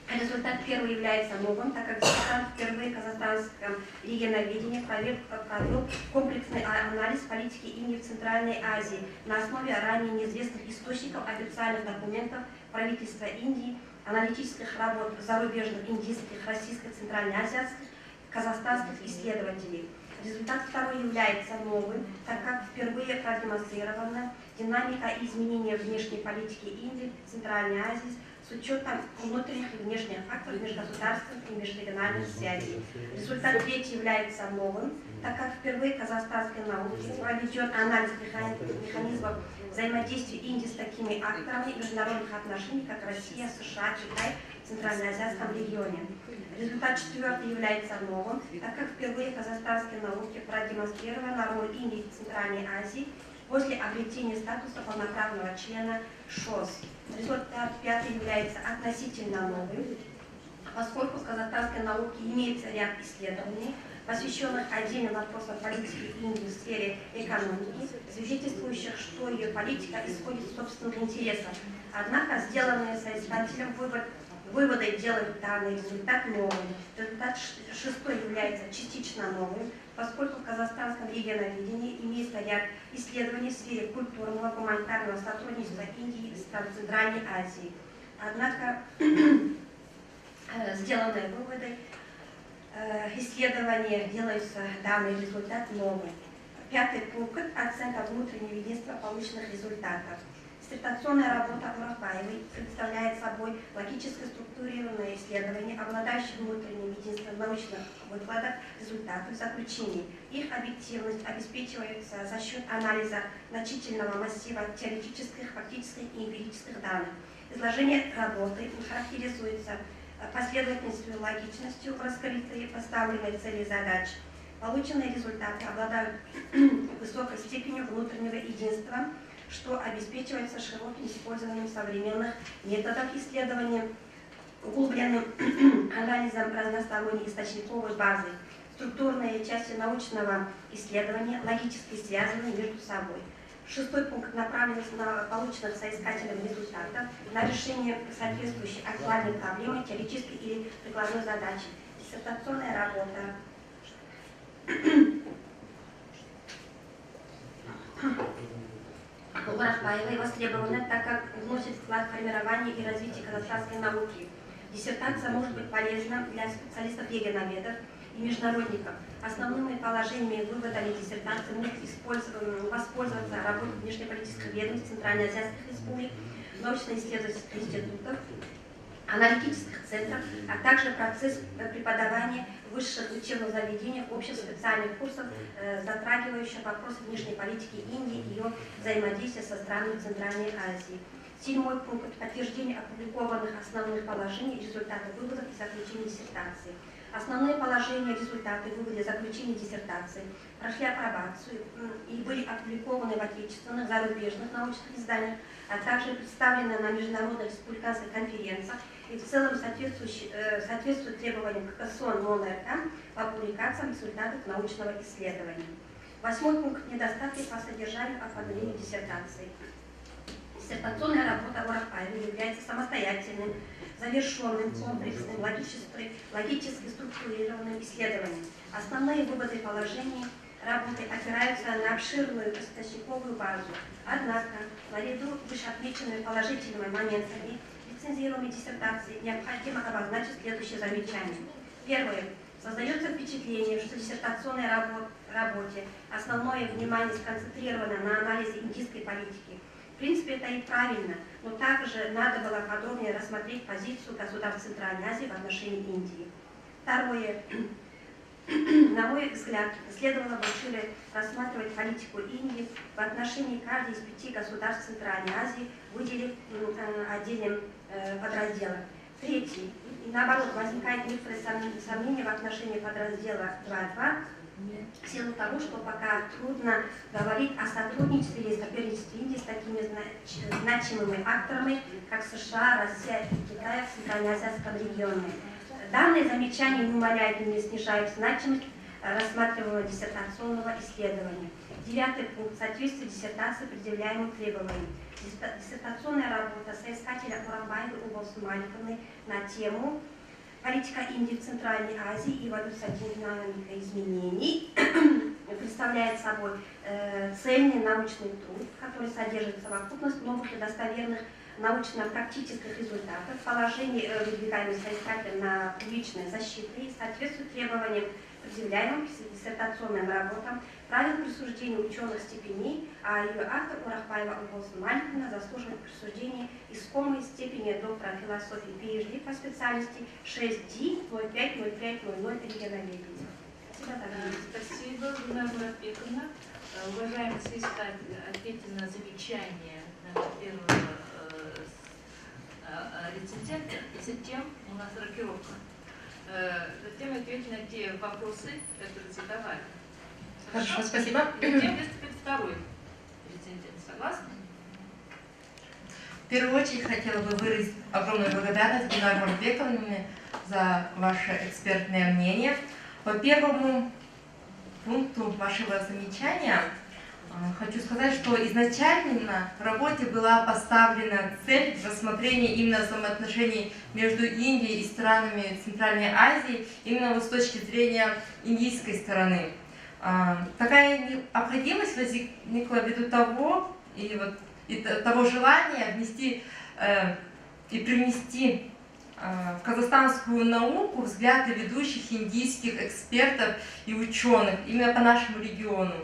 Результат первый является новым, так как диссертант впервые в казахстанском регионоведении провел комплексный анализ политики Индии в Центральной Азии на основе ранее неизвестных источников, официальных документов правительства Индии, аналитических работ зарубежных, индийских, российских, центральноазиатских, казахстанских исследователей. Результат второй является новым, так как впервые продемонстрирована динамика и изменения внешней политики Индии в Центральной Азии с учетом внутренних и внешних факторов межгосударственных и межрегиональных связей. Результат третий является новым, так как впервые в казахстанской науке проведен анализ механизмов взаимодействия Индии с такими акторами международных отношений, как Россия, США, Китай в Центральноазиатском регионе. Результат четвертый является новым, так как впервые в казахстанской науке продемонстрирована роль Индии в Центральной Азии после обретения статуса полноправного члена ШОС. Результат пятый является относительно новым, поскольку в казахстанской науке имеется ряд исследований, посвященных отдельным вопросам политики Индии в сфере экономики, свидетельствующих, что ее политика исходит из собственных интересов. Однако сделанные соискателем выводы делают данный результат новым. Результат шестой является частично новым, поскольку в казахстанском регионоведении имеется ряд исследований в сфере культурного гуманитарного сотрудничества Индии с Центральной Азии. Однако сделанные выводы исследования делаются данный результат новым. Пятый пункт – оценка внутреннего единства полученных результатов. Диссертационная работа Оракбаевой представляет собой логически структурированное исследование, обладающее внутренним единством научных выкладок, результатов, заключений. Их объективность обеспечивается за счет анализа значительного массива теоретических, фактических и эмпирических данных. Изложение работы характеризуется последовательностью и логичностью в раскрытии поставленной цели задач. Полученные результаты обладают высокой степенью внутреннего единства, что обеспечивается широким использованием современных методов исследования, углубленным анализом разносторонней источниковой базы. Структурные части научного исследования логически связаны между собой. Шестой пункт направлен на полученных соискателем результатов, на решение соответствующей актуальной проблемы, теоретической или прикладной задачи. Диссертационная работа. Оракбаевой востребована, так как вносит вклад в формирование и развитие казахстанской науки. Диссертация может быть полезна для специалистов-регионоведов и международников. Основными положениями и выводами диссертации может воспользоваться работа внешнеполитических ведомств Центральноазиатских республик, научно-исследовательских институтов, аналитических центров, а также процесс преподавания в высших учебных заведениях общих специальных курсов, затрагивающих вопросы внешней политики Индии и ее взаимодействия со странами Центральной Азии. Седьмой пункт – подтверждение опубликованных основных положений, результатов выводов и заключений диссертации. Основные положения, результаты, выводы и заключения диссертации прошли апробацию и были опубликованы в отечественных, зарубежных научных изданиях, а также представлены на международных республиканских конференциях и в целом соответствует требованиям ККСОН МОН-РК по публикациям результатов научного исследования. Восьмой пункт – недостатки по содержанию оформления диссертации. Диссертационная работа Оракбаевой является самостоятельным, завершенным, комплексным, логически структурированным исследованием. Основные выводы и положения работы опираются на обширную поставщиковую базу. Однако, наряду с вышеотмеченными положительными моментами рецензируемой диссертации необходимо обозначить следующие замечания. Первое. Создается впечатление, что в диссертационной работе основное внимание сконцентрировано на анализе индийской политики. В принципе, это и правильно, но также надо было подробнее рассмотреть позицию государств Центральной Азии в отношении Индии. Второе. На мой взгляд, следовало бы шире рассматривать политику Индии в отношении каждой из 5 государств Центральной Азии, выделив отдельным подразделом. Третий. И наоборот, возникает некоторые сомнения в отношении подраздела 2.2, в силу того, что пока трудно говорить о сотрудничестве или соперничестве Индии с такими значимыми акторами, как США, Россия и Китай в Центральноазиатском регионе. Данные замечания не умаляют и не снижают значимость рассматриваемого диссертационного исследования. Девятый пункт. Соответствие диссертации предъявляемым требованиям. Диссертационная работа соискателя Оракбаевой У.М. на тему «Политика Индии в Центральной Азии и эволюция динамика изменений» представляет собой цельный научный труд, который содержит совокупность новых и достоверных научно-практических результатов, положений, выдвигаемых соискателем на публичной защите и соответствует требованиям, предъявляемым к диссертационным работам, правил присуждения ученых степеней, а ее автор Оракбаева У.М. заслуживает присуждения искомой степени доктора философии PhD по специальности 6D 050500 регионоведения. Спасибо, Гульнара Муратбековна. Уважаемый соискатель, ответьте на замечание первого рецензента, и затем у нас рокировка. Затем ответьте на те вопросы, которые задавали. Хорошо, спасибо. Затем выступит второй рецензент. Согласны? В первую очередь хотела бы выразить огромную благодарность Гульнаре Муратбековне за ваше экспертное мнение. По первому пункту вашего замечания хочу сказать, что изначально в работе была поставлена цель рассмотрения именно взаимоотношений между Индией и странами Центральной Азии именно с точки зрения индийской стороны. Такая необходимость возникла ввиду того, того желания внести и привнести в казахстанскую науку взгляды ведущих индийских экспертов и ученых именно по нашему региону.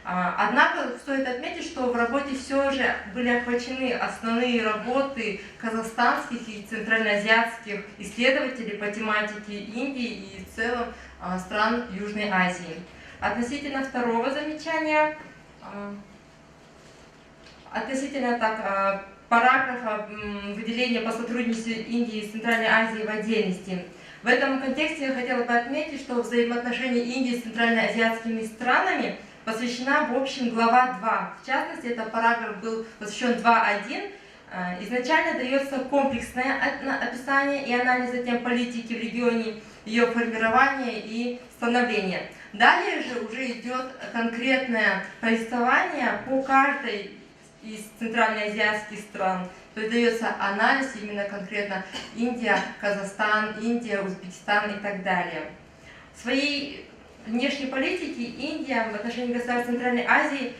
Однако стоит отметить, что в работе все же были охвачены основные работы казахстанских и центральноазиатских исследователей по тематике Индии и в целом стран Южной Азии. Относительно второго замечания, параграфа выделения по сотрудничеству Индии и Центральной Азии в отдельности. В этом контексте я хотела бы отметить, что взаимоотношения Индии с центральноазиатскими странами посвящена в общем глава 2. В частности, этот параграф был посвящен 2.1. Изначально дается комплексное описание и анализ тем политики в регионе, ее формирования и становления. Далее же уже идет конкретное повествование по каждой из центральноазиатских стран. То есть дается анализ именно конкретно Индия, Казахстан, Индия, Узбекистан и так далее. В своей внешней политике Индия в отношении государств Центральной Азии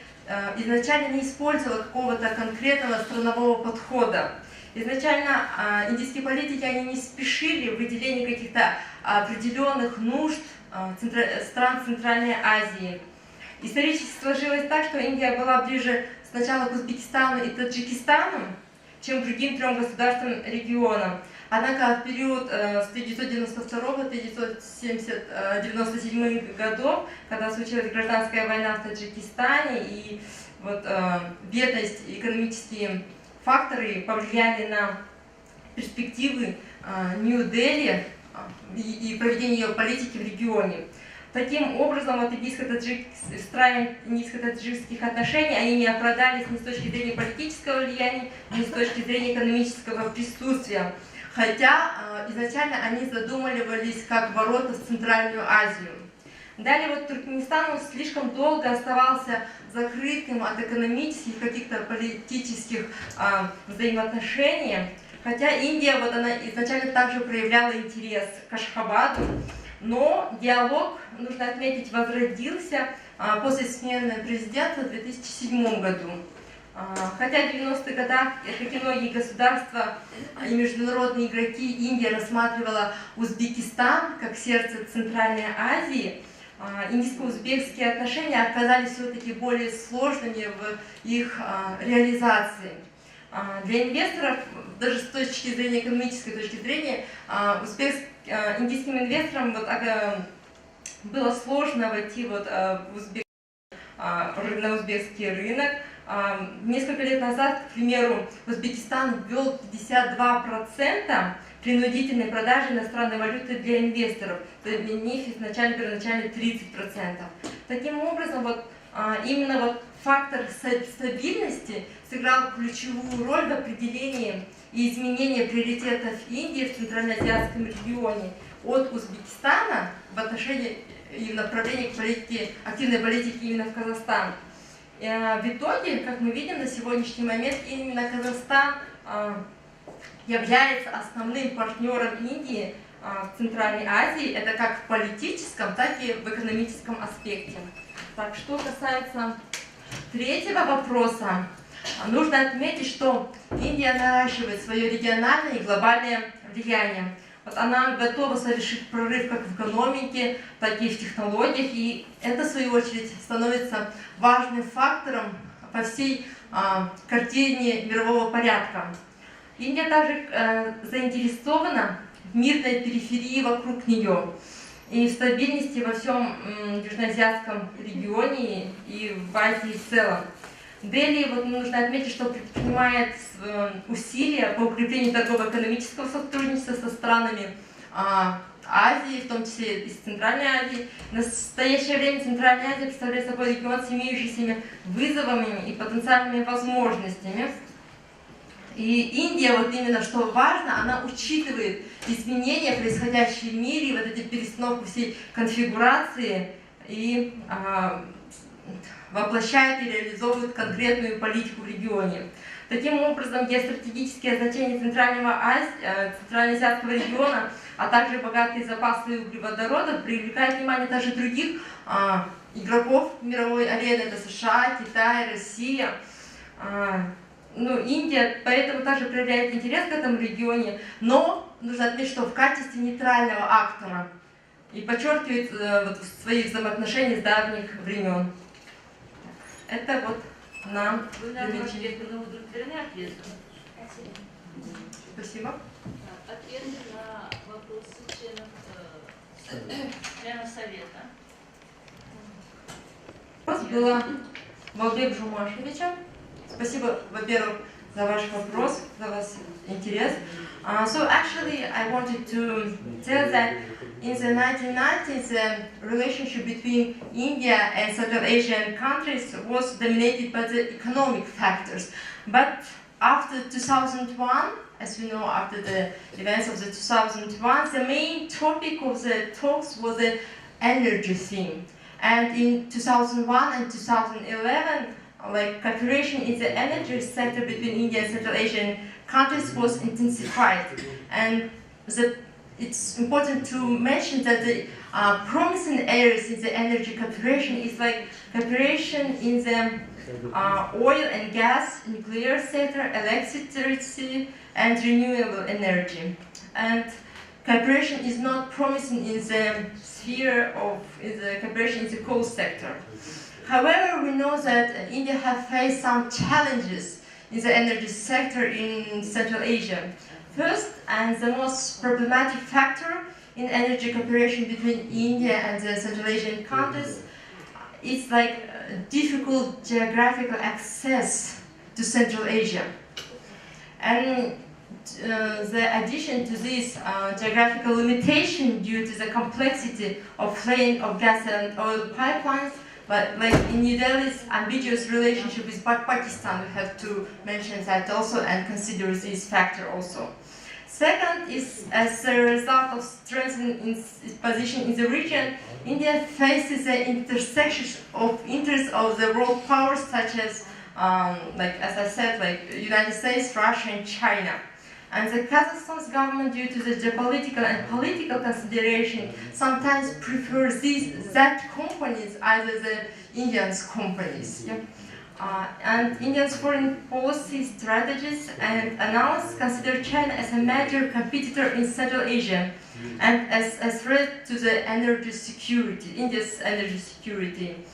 изначально не использовала какого-то конкретного странового подхода. Изначально индийские политики они не спешили в выделении каких-то определенных нужд стран Центральной Азии. Исторически сложилось так, что Индия была ближе сначала к Узбекистану и Таджикистану, чем к другим трем государствам региона. Однако в период с 1992-1997 годов, когда случилась гражданская война в Таджикистане, и вот, бедность и экономические факторы повлияли на перспективы Нью-Дели и проведение ее политики в регионе. Таким образом, вот индийско-таджикских отношений они не оправдались ни с точки зрения политического влияния, ни с точки зрения экономического присутствия. Хотя изначально они задумывались как ворота в Центральную Азию. Далее вот Туркменистан слишком долго оставался закрытым от экономических, каких-то политических взаимоотношений. Хотя Индия вот она изначально также проявляла интерес к Ашхабаду, но диалог, нужно отметить, возродился после смены президента в 2007 году. Хотя в 90-х годах, как и многие государства и международные игроки, Индия рассматривала Узбекистан как сердце Центральной Азии, индийско-узбекские отношения оказались все-таки более сложными в их реализации. Для инвесторов, даже с точки зрения экономической точки зрения, индийским инвесторам вот, было сложно войти вот, на узбекский рынок. Несколько лет назад, к примеру, Узбекистан ввел 52% принудительной продажи иностранной валюты для инвесторов, не первоначально 30%. Таким образом, вот, именно вот фактор стабильности сыграл ключевую роль в определении и изменении приоритетов Индии в центральноазиатском регионе от Узбекистана в отношении и направлении к политике, активной политики именно в Казахстан. В итоге, как мы видим, на сегодняшний момент именно Казахстан является основным партнером Индии в Центральной Азии, это как в политическом, так и в экономическом аспекте. Так, что касается третьего вопроса, нужно отметить, что Индия наращивает свое региональное и глобальное влияние. Вот она готова совершить прорыв как в экономике, так и в технологиях, и это, в свою очередь, становится важным фактором по всей картине мирового порядка. Индия также заинтересована в мирной периферии вокруг нее и в стабильности во всем южноазиатском регионе и в Азии в целом. Дели, вот нужно отметить, что предпринимает усилия по укреплению торгово-экономического сотрудничества со странами Азии, в том числе из Центральной Азии. В настоящее время Центральная Азия представляет собой регион с имеющимися вызовами и потенциальными возможностями. И Индия, вот именно что важно, она учитывает изменения, происходящие в мире, вот эти перестановки всей конфигурации и воплощает и реализовывает конкретную политику в регионе. Таким образом, геостратегические значения центральноазиатского региона, а также богатые запасы углеводородов привлекают внимание даже других игроков мировой арены, это США, Китай, Россия. Индия поэтому также проявляет интерес к этому регионе, но нужно отметить, что в качестве нейтрального актора и подчеркивает свои взаимоотношения с давних времен. Это вот нам. Вы нам удовлетворены ответом? Спасибо. Ответы на вопросы членов Совета. Вопрос было Валбек Жумашевича. Спасибо, во-первых, за ваш вопрос, за ваш интерес. So actually, I wanted to tell that in the 1990s, the relationship between India and Central Asian countries was dominated by the economic factors. But after 2001, as we know, after the events of the 2001, the main topic of the talks was the energy theme. And in 2001 and 2011, like cooperation in the energy sector between India and Central Asian countries was intensified. And it's important to mention that the promising areas in the energy cooperation is like cooperation in the oil and gas, nuclear sector, electricity, and renewable energy. And cooperation is not promising in the sphere of cooperation in the coal sector. However, we know that India has faced some challenges in the energy sector in Central Asia. First, and the most problematic factor in energy cooperation between India and the Central Asian countries is like difficult geographical access to Central Asia. And the addition to this geographical limitation due to the complexity of laying of gas and oil pipelines, but like in New Delhi's ambiguous relationship with Pakistan, we have to mention that also and consider this factor also. Second is, as a result of strengthening its position in the region, India faces the intersections of interests of the world powers such as, like as I said, like United States, Russia, and China. And the Kazakhstan's government, due to the geopolitical and political consideration, sometimes prefers that companies either the Indians companies. Yeah? And India's foreign policy strategies and analysis consider China as a major competitor in Central Asia and as a threat to the energy security, India's energy security.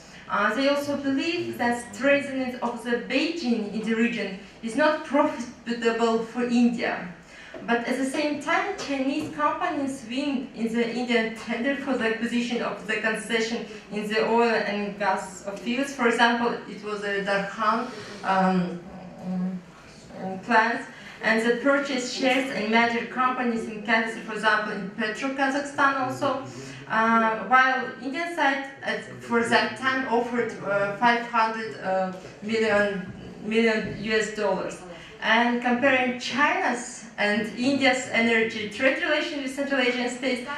They also believe that strengthening of the Beijing in the region is not profitable for India. But at the same time, Chinese companies win in the Indian tender for the acquisition of the concession in the oil and gas fields. For example, it was a Darkhan plants, and the purchase shares in major companies in Kazakhstan, for example, in Petro Kazakhstan also. While Indian side, for that time, offered 500 million US dollars. And comparing China's and India's energy trade relation with Central Asian states.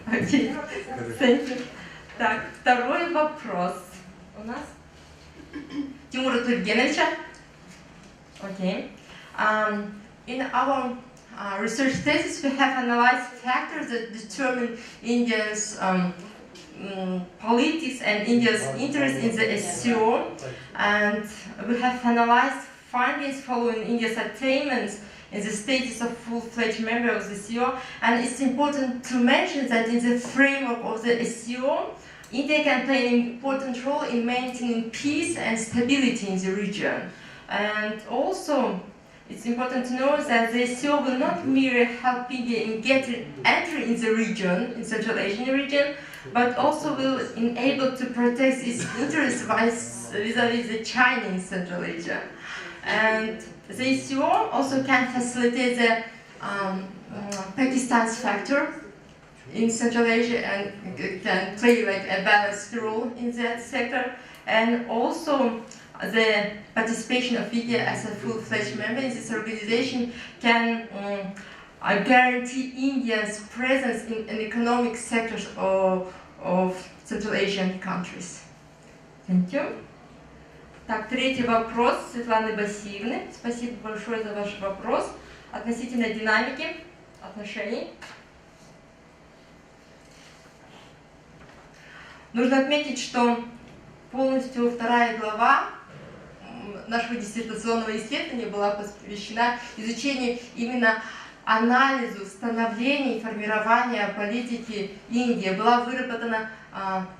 Окей, thank you. Так, второй вопрос у нас. Тимура Тургеновича. Okay. In our research thesis, we have analyzed factors that determine India's politics and India's interest in the SCO, and we have analyzed findings following India's attainments in the status of full-fledged member of the SCO. And it's important to mention that in the framework of the SCO, India can play an important role in maintaining peace and stability in the region. And also, it's important to know that the SCO will not merely help India in entry in the region, in Central Asian region, but also will enable to protect its interests vis-à-vis the China in Central Asia. And the SCO also can facilitate the Pakistan's factor in Central Asia and can play like a balanced role in that sector. And also the participation of India as a full-fledged member in this organization can guarantee India's presence in economic sectors of Central Asian countries. Thank you. Так, третий вопрос Светланы Басиевны. Спасибо большое за ваш вопрос относительно динамики отношений. Нужно отметить, что полностью вторая глава нашего диссертационного исследования была посвящена изучению именно анализу, становления и формирования политики Индии. Была выработана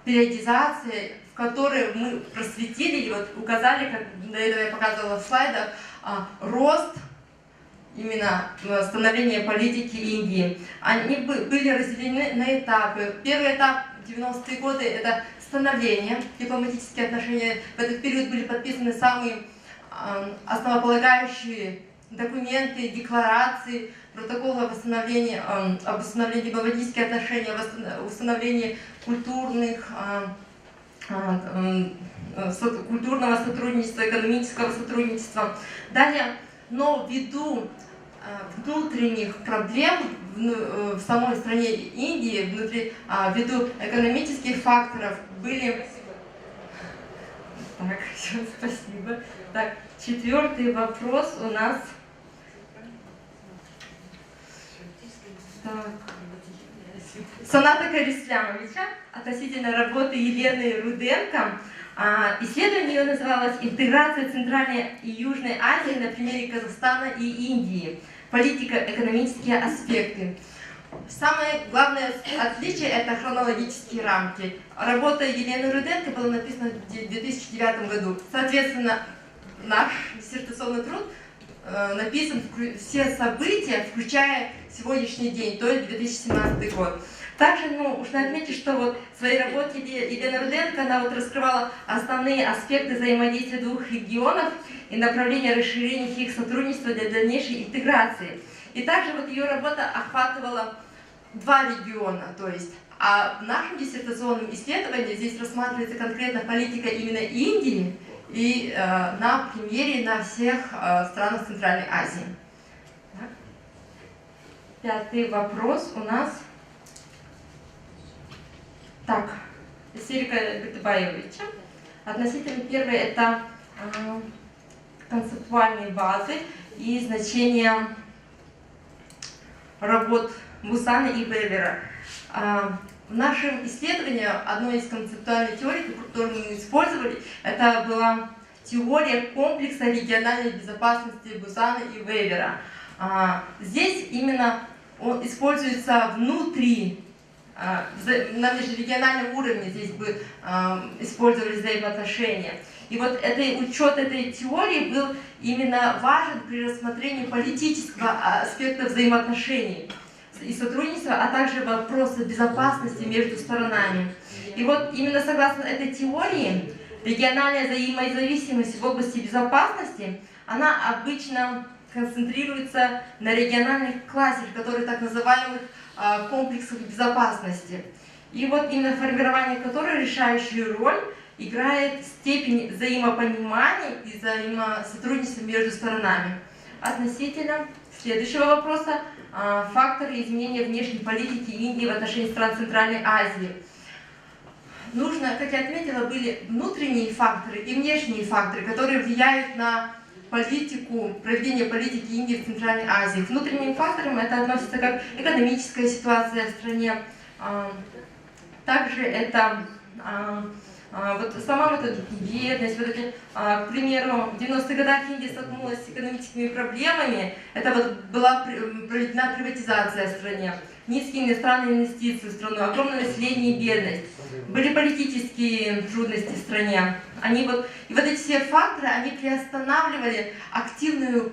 периодизация, в которой мы просветили и вот указали, как до этого я показывала в слайдах, рост именно становления политики Индии. Они были разделены на этапы. Первый этап 90-е годы – это становление, дипломатические отношения. В этот период были подписаны самые основополагающие документы, декларации, протоколы об установлении дипломатических отношений, установлении культурного сотрудничества, экономического сотрудничества. Далее, но ввиду внутренних проблем в в самой стране Индии, внутри, ввиду экономических факторов, были... Так, все, спасибо. Так, 4-й вопрос у нас... Так. Соната Корислямовича относительно работы Елены Руденко. Исследование ее называлось «Интеграция Центральной и Южной Азии на примере Казахстана и Индии. Политико-экономические аспекты». Самое главное отличие – это хронологические рамки. Работа Елены Руденко была написана в 2009 году. Соответственно, наш диссертационный труд написан все события, включая сегодняшний день, то есть 2017 год. Также нужно отметить, что вот в своей работе Елена Руденко она вот раскрывала основные аспекты взаимодействия двух регионов и направления расширения их сотрудничества для дальнейшей интеграции. И также вот ее работа охватывала 2 региона, то есть, а в нашем диссертационном исследовании здесь рассматривается конкретно политика именно Индии и на примере на всех странах Центральной Азии. Так. 5-й вопрос у нас. Так, Защита Оракбаевича. Относительно первой это концептуальные базы и значение работ Бусана и Вебера. В нашем исследовании одной из концептуальных теорий, которую мы использовали, это была теория комплекса региональной безопасности Бусана и Вебера. Здесь именно он используется внутри, на межрегиональном уровне здесь бы использовались взаимоотношения. И вот учет этой теории был именно важен при рассмотрении политического аспекта взаимоотношений и сотрудничества, а также вопроса безопасности между сторонами. И вот именно согласно этой теории, региональная взаимозависимость в области безопасности, она обычно концентрируется на региональных кластерах, которые так называемых комплексах безопасности. И вот именно формирование которой решающую роль играет степень взаимопонимания и взаимосотрудничества между сторонами. Относительно следующего вопроса факторы изменения внешней политики Индии в отношении стран Центральной Азии. Нужно, как я отметила, были внутренние факторы и внешние факторы, которые влияют на проведение политики Индии в Центральной Азии. К внутренним факторам это относится как экономическая ситуация в стране, также это вот сама вот эта бедность, вот эти, к примеру, в 90-х годах Индия столкнулась с экономическими проблемами, это вот была проведена приватизация в стране, низкие иностранные инвестиции в страну, огромное население и бедность, были политические трудности в стране. И вот эти все факторы, они приостанавливали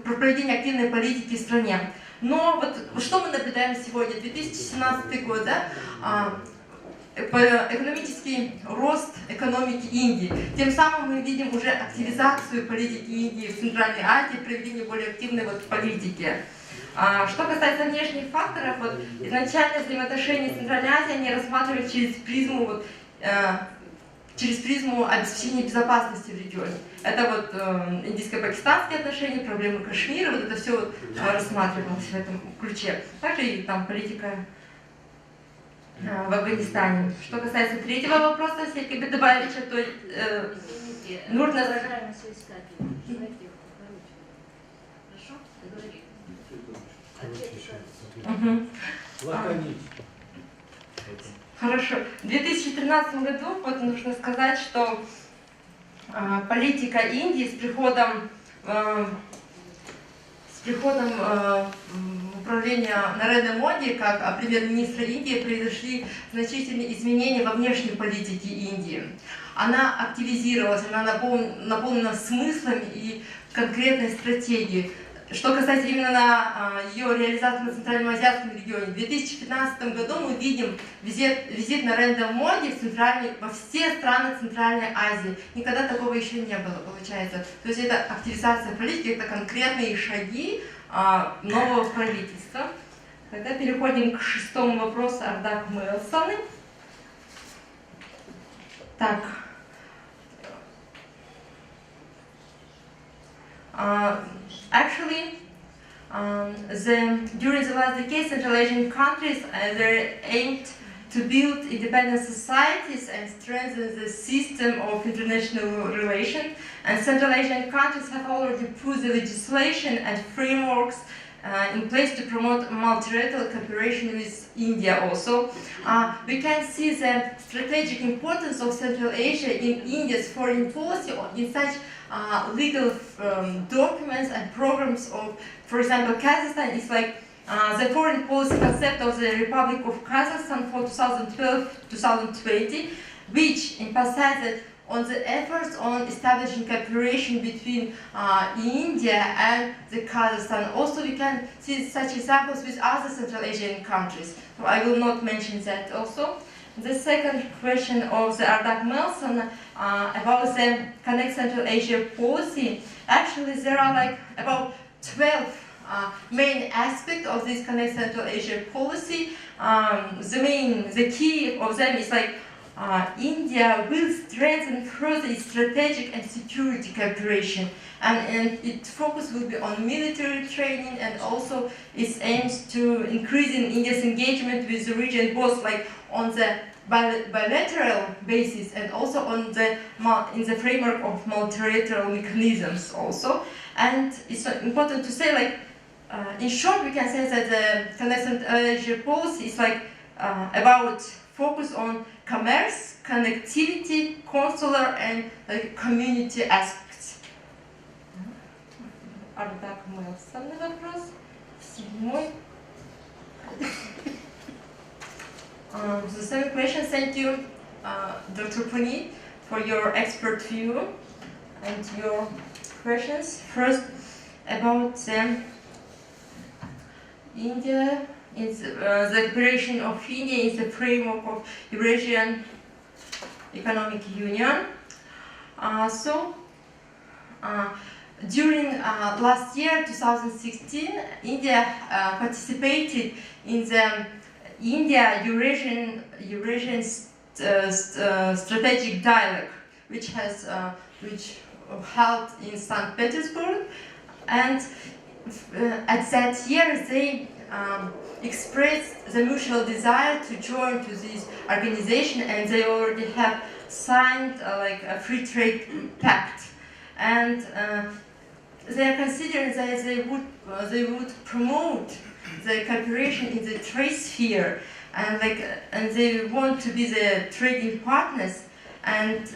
проведение активной политики в стране. Но вот что мы наблюдаем сегодня, 2017 год, да? Экономический рост экономики Индии. Тем самым мы видим уже активизацию политики Индии в Центральной Азии, проведение более активной политики. Что касается внешних факторов, вот, изначально взаимоотношения с Центральной Азией они рассматривали через призму обеспечения безопасности в регионе. Это вот индийско-пакистанские отношения, проблемы Кашмира, вот это все вот, рассматривалось в этом ключе. Также и там политика в Афганистане. Что касается 3-го вопроса Сергея Оракбаевича, то нужно... Хорошо. В 2013 году вот нужно сказать, что политика Индии с приходом управления Нарендра Моди, как премьер-министра Индии, произошли значительные изменения во внешней политике Индии. Она активизировалась, она наполнена смыслом и конкретной стратегией. Что касается именно ее реализации на Центральном Азиатском регионе, в 2015 году мы видим визит Нарендра Моди во все страны Центральной Азии. Никогда такого еще не было, получается. То есть это активизация политики, это конкретные шаги нового правительства. Тогда переходим к 6-му вопросу Ардак Мэлсоны. Так. Actually, during the last decade, Central Asian countries they aimed to build independent societies and strengthen the system of international relations. And Central Asian countries have already put the legislation and frameworks in place to promote multilateral cooperation with India also. We can see the strategic importance of Central Asia in India's foreign policy in such legal documents and programs of, for example, Kazakhstan is like the foreign policy concept of the Republic of Kazakhstan for 2012-2020, which emphasizes on the efforts on establishing cooperation between India and the Kazakhstan. Also, we can see such examples with other Central Asian countries. So I will not mention that also. The second question of the Ardak Melson about the Connect Central Asia policy. Actually, there are like about 12 main aspects of this Connect Central Asia policy. The key of them is like India will strengthen further its strategic and security cooperation, and its focus will be on military training, and also it aims to increasing India's engagement with the region, both like on the bilateral basis and also on the in the framework of multilateral mechanisms also. And it's important to say, like in short, we can say that the Connect Central Asia policy is like about focus on commerce, connectivity, consular, and community aspects. Ардак Мелсон вопрос. Седьмой. The same question. Thank you, Dr. Puneet, for your expert view and your questions. First, about India. It's the operation of India is the framework of Eurasian Economic Union. During last year, 2016, India participated in the India-Eurasian strategic dialogue, which held in St. Petersburg, and at that year they expressed the mutual desire to join to this organization, and they already have signed like a free trade pact, and they are considering that they would promote the cooperation in the trade sphere, and they want to be the trading partners, and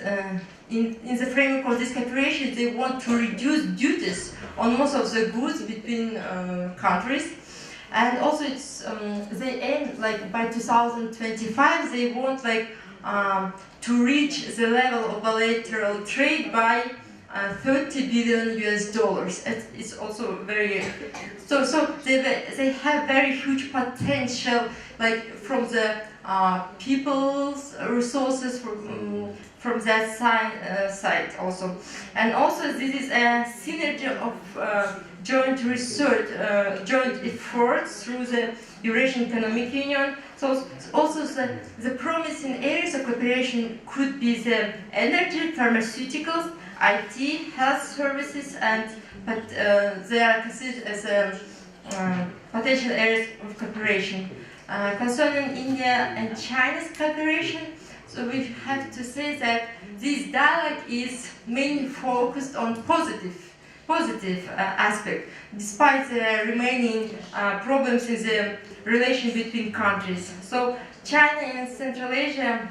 in the framework of this cooperation they want to reduce duties on most of the goods between countries. And also, they aim like by 2025 they want to reach the level of bilateral trade by $30 billion. It's also very so they have very huge potential, like from the people's resources from that side also. And also this is a synergy of joint research, joint efforts through the Eurasian Economic Union. So also the promising areas of cooperation could be the energy, pharmaceuticals, IT, health services, but they are considered as potential areas of cooperation. Concerning India and China's cooperation, so we have to say that this dialogue is mainly focused on positive aspect, despite the remaining problems in the relation between countries. So China and Central Asia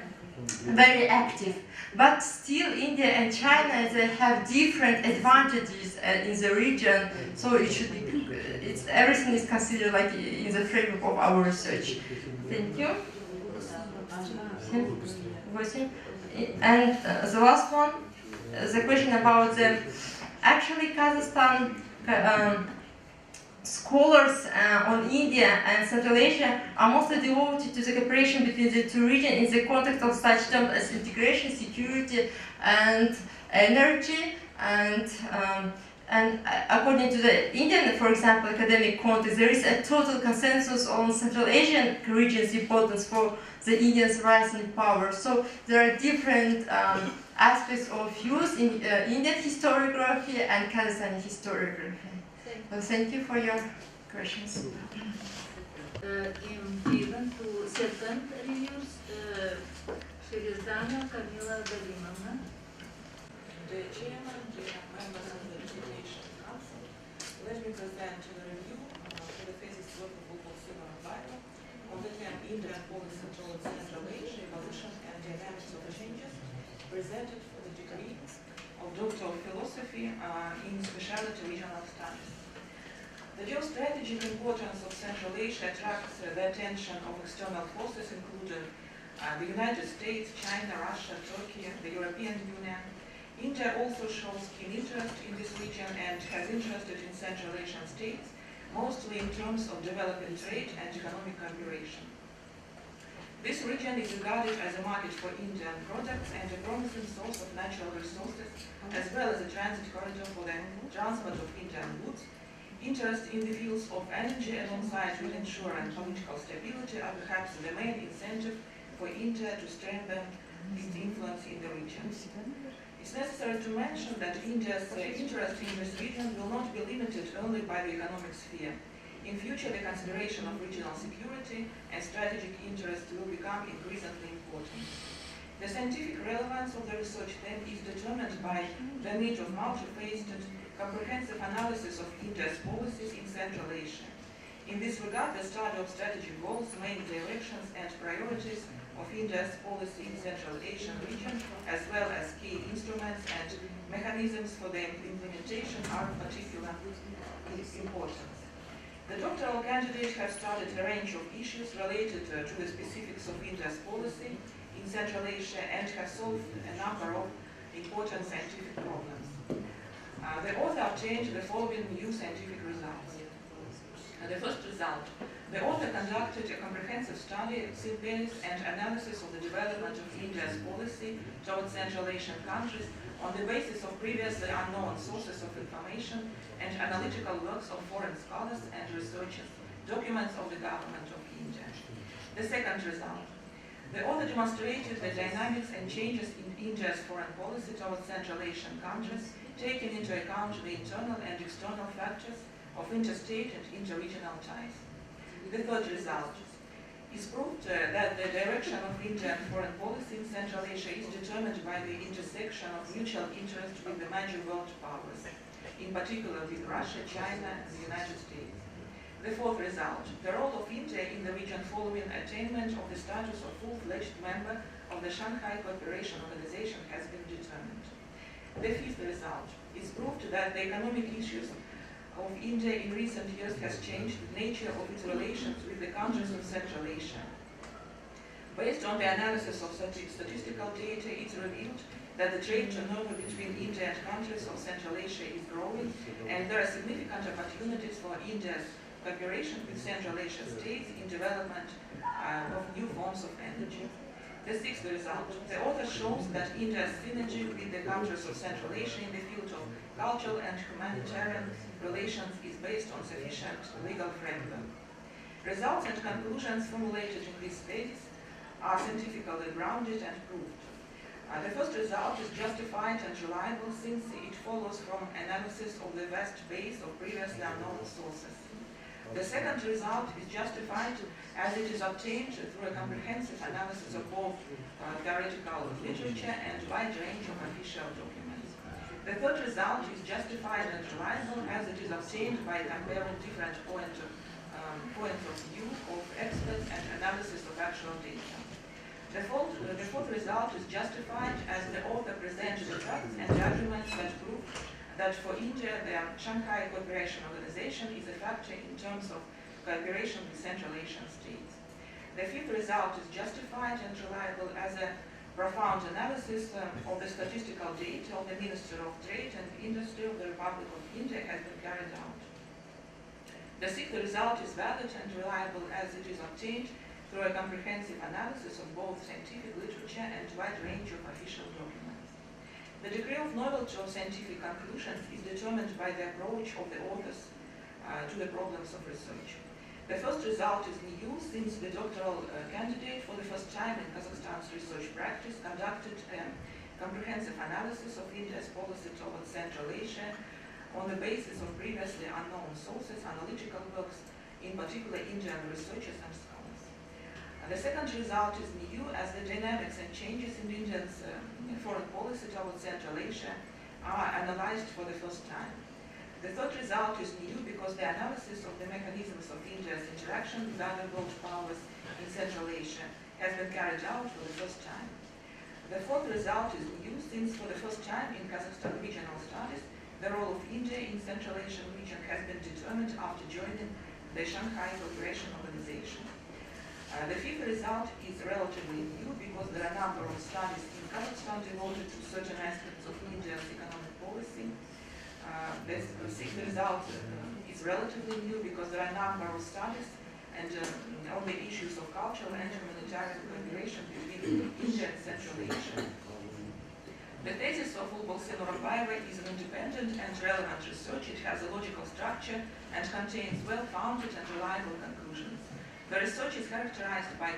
very active, but still India and China, they have different advantages in the region. So it should be, everything is considered like in the framework of our research. Thank you. And the last one, the question about the actually Kazakhstan scholars on India and Central Asia are mostly devoted to the cooperation between the two regions in the context of such terms as integration, security, and energy. And according to the Indian, for example, academic context, there is a total consensus on Central Asian region's importance for the Indians' rising power. So there are different aspects of views in Indian historiography and Kazakhstani historiography. So thank you for your Questions? Given to second reviews, Shirizdana Kamila Galimovna. The chairman, the members of the Education Council, let me present the review for the thesis work of PhD Оракбаевой on the theme Indian policy towards Central Asia, evolution and dynamics of changes, presented for the degree of Doctor of Philosophy in Specialty Regional Studies. The geostrategic importance of Central Asia attracts the attention of external forces, including the United States, China, Russia, Turkey, the European Union. India also shows keen interest in this region and has interested in Central Asian states, mostly in terms of developing trade and economic cooperation. This region is regarded as a market for Indian products and a promising source of natural resources, as well as a transit corridor for the transport of Indian goods. Interest in the fields of energy alongside with ensuring political stability are perhaps the main incentive for India to strengthen its influence in the region. It's necessary to mention that India's interest in this region will not be limited only by the economic sphere. In future, the consideration of regional security and strategic interests will become increasingly important. The scientific relevance of the research theme is determined by the need of multifaceted, comprehensive analysis of India's policies in Central Asia. In this regard, the study of strategic goals, main directions and priorities of India's policy in Central Asian region, as well as key instruments and mechanisms for their implementation are of particular importance. The doctoral candidate has studied a range of issues related to the specifics of India's policy in Central Asia and has solved a number of important scientific problems. The author obtained the following new scientific results. The first result, the author conducted a comprehensive study, synthesis and analysis of the development of India's policy towards Central Asian countries on the basis of previously unknown sources of information and analytical works of foreign scholars and researchers, documents of the government of India. The second result, the author demonstrated the dynamics and changes in India's foreign policy towards Central Asian countries, taking into account the internal and external factors of interstate and interregional ties. The third result is proved that the direction of Indian foreign policy in Central Asia is determined by the intersection of mutual interest with the major world powers, in particular with Russia, China, and the United States. The fourth result, the role of India in the region following attainment of the status of full-fledged member of the Shanghai Cooperation Organization has been determined. The fifth result is proved that the economic issues of India in recent years has changed the nature of its relations with the countries of Central Asia. Based on the analysis of statistical data, it's revealed that the trade turnover between India and countries of Central Asia is growing, and there are significant opportunities for India's cooperation with Central Asian states in development of new forms of energy. The sixth result, the author shows that India's synergy with the countries of Central Asia in the field of cultural and humanitarian relations is based on sufficient legal framework. Results and conclusions formulated in this thesis are scientifically grounded and proved. The first result is justified and reliable since it follows from analysis of the vast base of previously unknown sources. The second result is justified as it is obtained through a comprehensive analysis of both theoretical literature and wide range of official documents. The third result is justified and reliable as it is obtained by comparing different points of view of experts and analysis of actual data. The fourth result is justified as the author presents the facts and arguments that prove that for India, the Shanghai Cooperation Organization is a factor in terms of cooperation with Central Asian states. The fifth result is justified and reliable as a profound analysis of the statistical data of the Minister of Trade and Industry of the Republic of India has been carried out. The sixth result is valid and reliable as it is obtained through a comprehensive analysis of both scientific literature and wide range of official documents. The degree of novelty of scientific conclusions is determined by the approach of the authors to the problems of research. The first result is new since the doctoral candidate for the first time in Kazakhstan's research practice conducted a comprehensive analysis of India's policy towards Central Asia on the basis of previously unknown sources, analytical works, in particular Indian researchers and scholars. The second result is new, as the dynamics and changes in India's foreign policy towards Central Asia are analyzed for the first time. The third result is new because the analysis of the mechanisms of India's interaction with other world powers in Central Asia has been carried out for the first time. The fourth result is new since for the first time in Kazakhstan regional studies, the role of India in Central Asian region has been determined after joining the Shanghai Cooperation Organization. The fifth result is relatively new because there are a number of studies in Kazakhstan devoted to certain aspects of India's economic policy. The sixth result is relatively new because there are a number of studies and on the issues of cultural and humanitarian cooperation between India and Central Asia. The thesis of U.M. Оракбаевой is an independent and relevant research. It has a logical structure and contains well-founded and reliable conclusions. The research is characterized by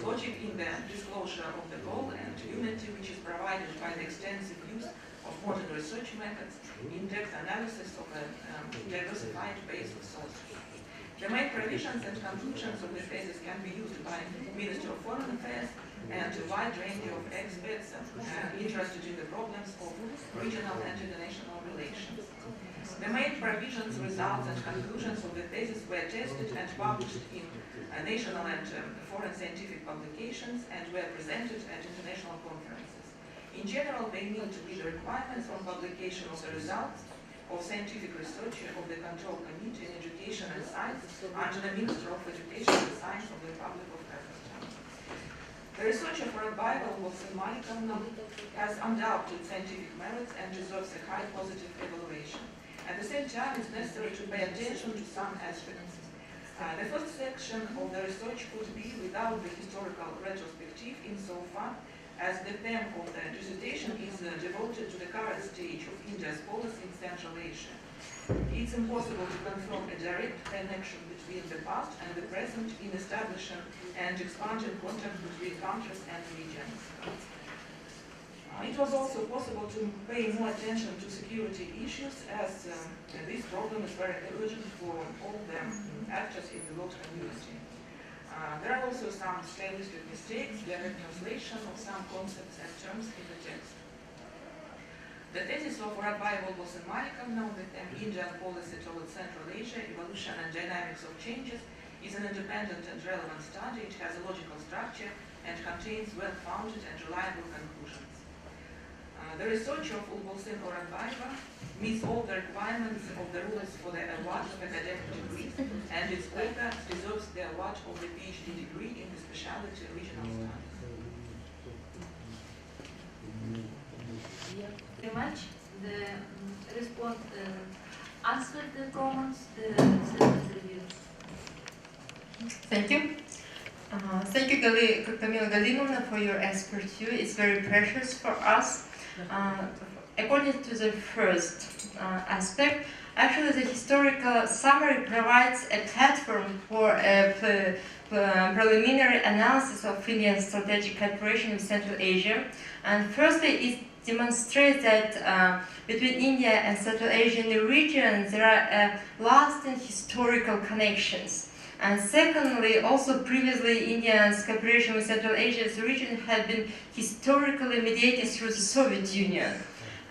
logic in the disclosure of the goal and unity which is provided by the extensive use of modern research methods, in-depth analysis of a diversified base of sources. The main provisions and conclusions of the thesis can be used by Minister of Foreign Affairs and a wide range of experts interested in the problems of regional and international relations. The main provisions, results, and conclusions of the thesis were tested and published in national and foreign scientific publications and were presented at international conferences. In general, they meet with the requirements on publication of the results of scientific research of the Control Committee in Education and Science under the Minister of Education and Science of the Republic of Kazakhstan. The research of Оракбаева У.М. has undoubted scientific merits and deserves a high positive evaluation. At the same time, it's necessary to pay attention to some aspects. The first section of the research could be without the historical retrospective insofar as the theme of the dissertation is devoted to the current stage of India's policy in Central Asia. It's impossible to confirm a direct connection between the past and the present in establishing and expanding contact between countries and regions. It was also possible to pay more attention to security issues as this problem is very urgent for all the actors in the world community. There are also some stylistic mistakes, direct translation of some concepts and terms in the text. The thesis of Оракбаевой У.М. on the theme Indian policy towards Central Asia, evolution and dynamics of changes is an independent and relevant study. It has a logical structure and contains well-founded and reliable conclusions. The research of U.M. Оракбаева meets all the requirements of the rules for the award of academic degrees, and its author deserves the award of the PhD degree in the specialty regional studies. Very much. The response answered the comments, the review. Thank you. Thank you, Kamila Galinovna, for your expertise. It's very precious for us. According to the first aspect, actually the historical summary provides a platform for a preliminary analysis of Indian strategic cooperation with Central Asia. And firstly, it demonstrates that between India and Central Asian region there are lasting historical connections. And secondly, also previously India's cooperation with Central Asia's region had been historically mediated through the Soviet Union.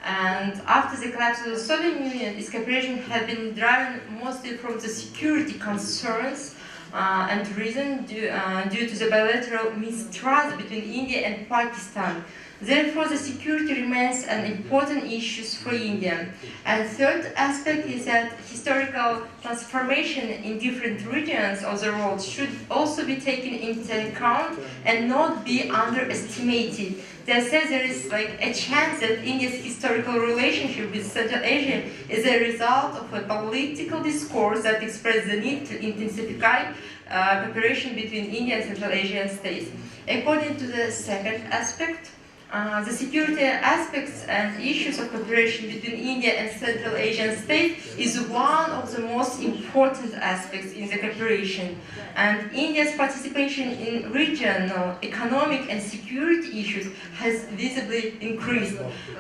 And after the collapse of the Soviet Union, its cooperation had been driven mostly from the security concerns and reason due to the bilateral mistrust between India and Pakistan. Therefore, the security remains an important issue for India. And third aspect is that historical transformation in different regions of the world should also be taken into account and not be underestimated. They say there is a chance that India's historical relationship with Central Asia is a result of a political discourse that expresses the need to intensify cooperation between India and Central Asian states. According to the second aspect, the security aspects and issues of cooperation between India and Central Asian states is one of the most important aspects in the cooperation. And India's participation in regional economic and security issues has visibly increased.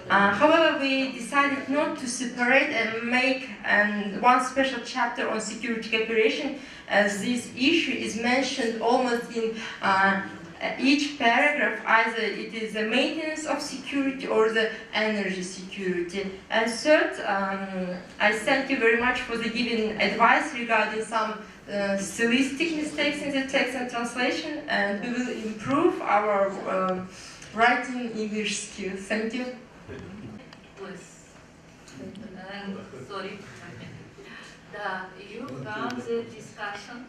However, we decided not to separate and make one special chapter on security cooperation, as this issue is mentioned almost in each paragraph. Either it is the maintenance of security or the energy security. And third, I thank you very much for the given advice regarding some stylistic mistakes in the text and translation, and we will improve our writing English skills. Thank you. Sorry. You found the discussion.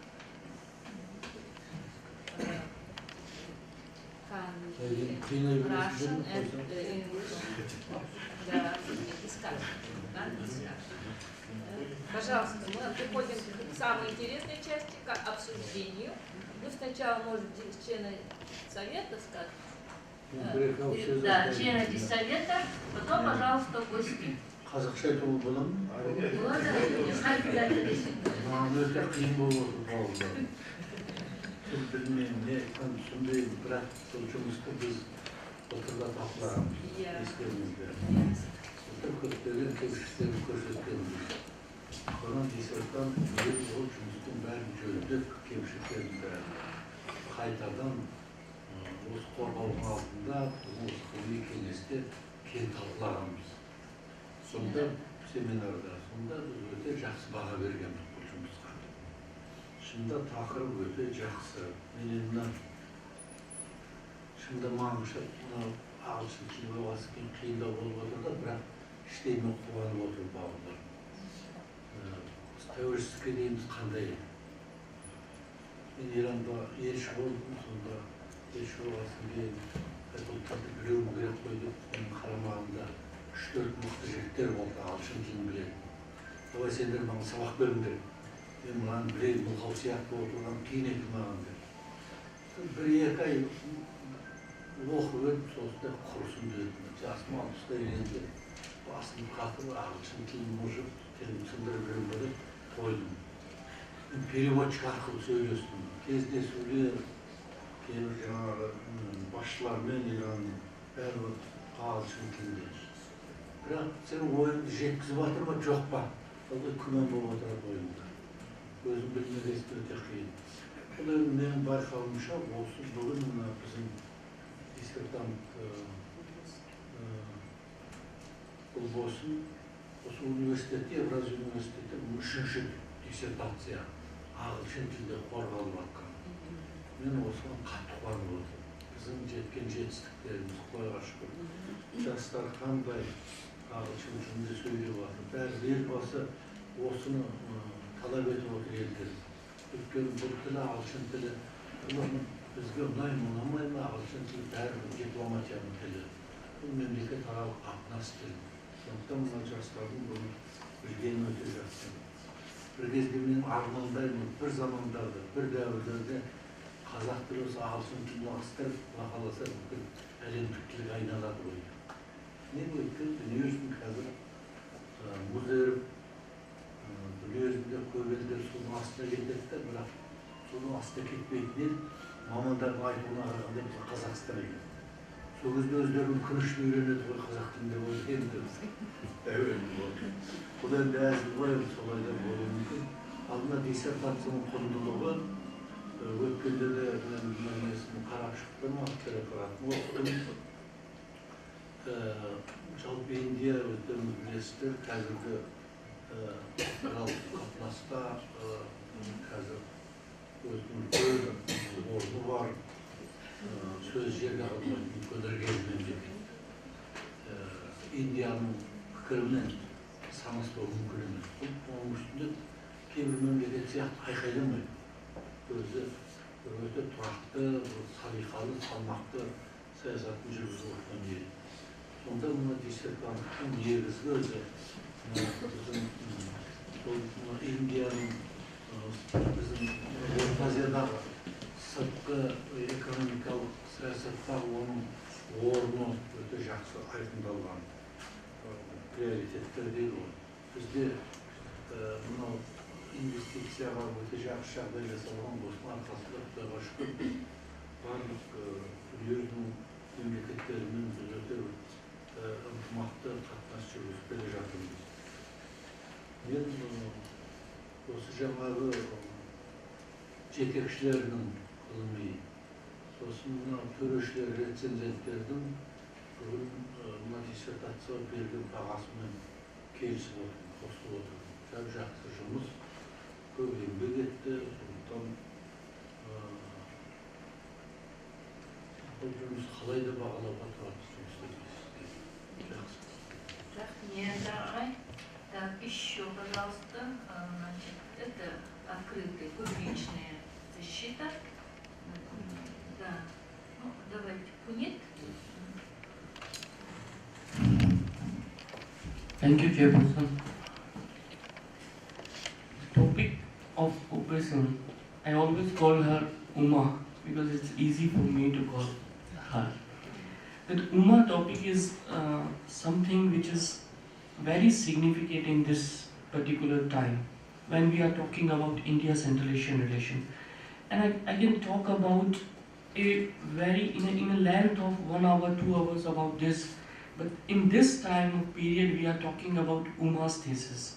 Russian and English. Пожалуйста, мы приходим к самой интересной части, к обсуждению. Вы сначала можете члены совета сказать. Да, члены совета, потом, пожалуйста, гости. Қазақша айтуға бола ма? Болады, қай тілді десең. Өте қиын болып отыр. Сіз білмеймін, не айтқанын түсінбеймін, бірақ сол жұмысты біз отырда талқылағанбыз, естеріңізде. Былтыр көптеген кемшіліктерді көрсеткенбіз. Содан диссертант өз ол жұмыстың бәрін жөндеп, кемшіліктердің бәрін қайтадан осы қорғаудың алдында, осы ғылыми кеңесте кең талқылағанбыз. Сонда семинарда, сонда біз өте жақсы баға бергенбіз бұл жұмысқа. Шында тақырып өте жақсы. Менен мына шында маңғыша ағылшын тілі басқан қиындау болып отыр да, бірақ іштеймен қуанып отыр бауырлар. Тәуелсіздікке дейміз қандай? Мен Иранда елші болдым, сонда елші болғасын кейін ұлттарды білуім керек қой деп, оның қарамағында 3-4 мықты жігіттер болды, ағылшын тілін біледі. Давай сендер маған сабақ беріңдер. Мен маған білейін, мылғау сияқты болып тұрған кейін еті маған деді. 1-2 ай оқып өтіп, сосын құрысын деді. Жасым 60-та келгенде басым қатып, ағылшын тілін мұжып, тілін сындырып жүрген болып қойдым. Переводчик арқылы сөйлестім. Кездесулер, кейбір жаңағы басшылармен Иранның бәрі ағылшын тілінде. Бірақ сенің ойыңды жеткізіп жатыр ма, жоқ па? Сонда күмән болып отырады ойыңда. Өзім білмегесі өте қиын. Бұл енді менің байқауымша, осы бүгін біздің диссертант бұл болсын, осы университетте, Евразия университеті 3-ші диссертация ағылшын тілде қорғалып жатқан. Мен осыған қатты қуанып отырмын. Біздің жеткен жетістіктеріміз Құдайға шүкір. Жастар қандай ағылшын тілінде сөйлеп жатыр. Бәрі елбасы осыны талап етіп отыр елдер. Өйткені бұл тілі ағылшын тілі. Бізге ұнаймын, ағылшын тілі бәрі дипломатияның тілі. Бұл мемлекетаралық қатынас тілі. Сондықтан мына жастардың бұны білгені өте жақсы. Бір кезде мен армандаймын, бір замандарда, бір дәуірлерде қазақ тілі осы ағылшын тілін ағыстырып, қаласа бүкіл әлемдік тілге айналады ғой. Неге өйткені дүниежүзінің қазір өзгеріп, дүниежүзінде көп елдер соның астына кетеді, бірақ соның астына кетпейтін ел мамандардың айтуына қарағанда біз Қазақстан екен. Сол кезде өздерінің күрішін үйренеді ғой қазақ тілінде болып енді әуелі болды. Бұл енді әзіл ғой, солай да болуы мүмкін. Ал мына диссертацияның құндылығы өткенде де мен несін қарап шықтым, рефератын оқыдым. Жалпы Индия өздеріңіз білесіздер, қазіргі қатынаста қазір өзінің орны бар, сөз жерге қалмайтын көтерген мемлекет. Индияның пікірімен санаспау мүмкін емес. Оның үстінде кейбір мемлекет сияқты айқайламайды. Өзі өте тұрақты, салиқалы, салмақты саясатын жүргізіп отырған ел. Сонда мына диссертанттың негізгі өзі біздің Индияның біздің Орта Азиядағы сыртқы экономикалық саясатта оның орны өте жақсы айқындалған приоритеттер дейді ғой. Бізде мынау инвестицияға өте жақсы жағдай жасалған осының арқасында Құдайға шүкір барлық дүниежүзінің мемлекеттерімен біз өте ынтымақты қатынас жүргізіп келе жатырмыз. Мен осы жаңағы жетекшілердің ғылыми, сосын төрешілер, рецензенттердің бүгін мына диссертация берген бағасымен келісіп отырмын, қосылып отырмын. Жап-жақсы жұмыс, көп еңбек етті, сондықтан бұл жұмыс қалай да бағалауға тұрады жұмыс. Жақсы. Так, еще, пожалуйста, значит, это открытая публичная защита. Да. Ну, давайте, Пунит. Thank you, Chairperson. The topic of operation, I always call her Uma because it's easy for me to call her. That Uma topic is something which is very significant in this particular time when we are talking about India-Central Asian relation. And I can talk about a very, in a length of 1 hour, 2 hours about this, but in this time of period we are talking about Uma's thesis.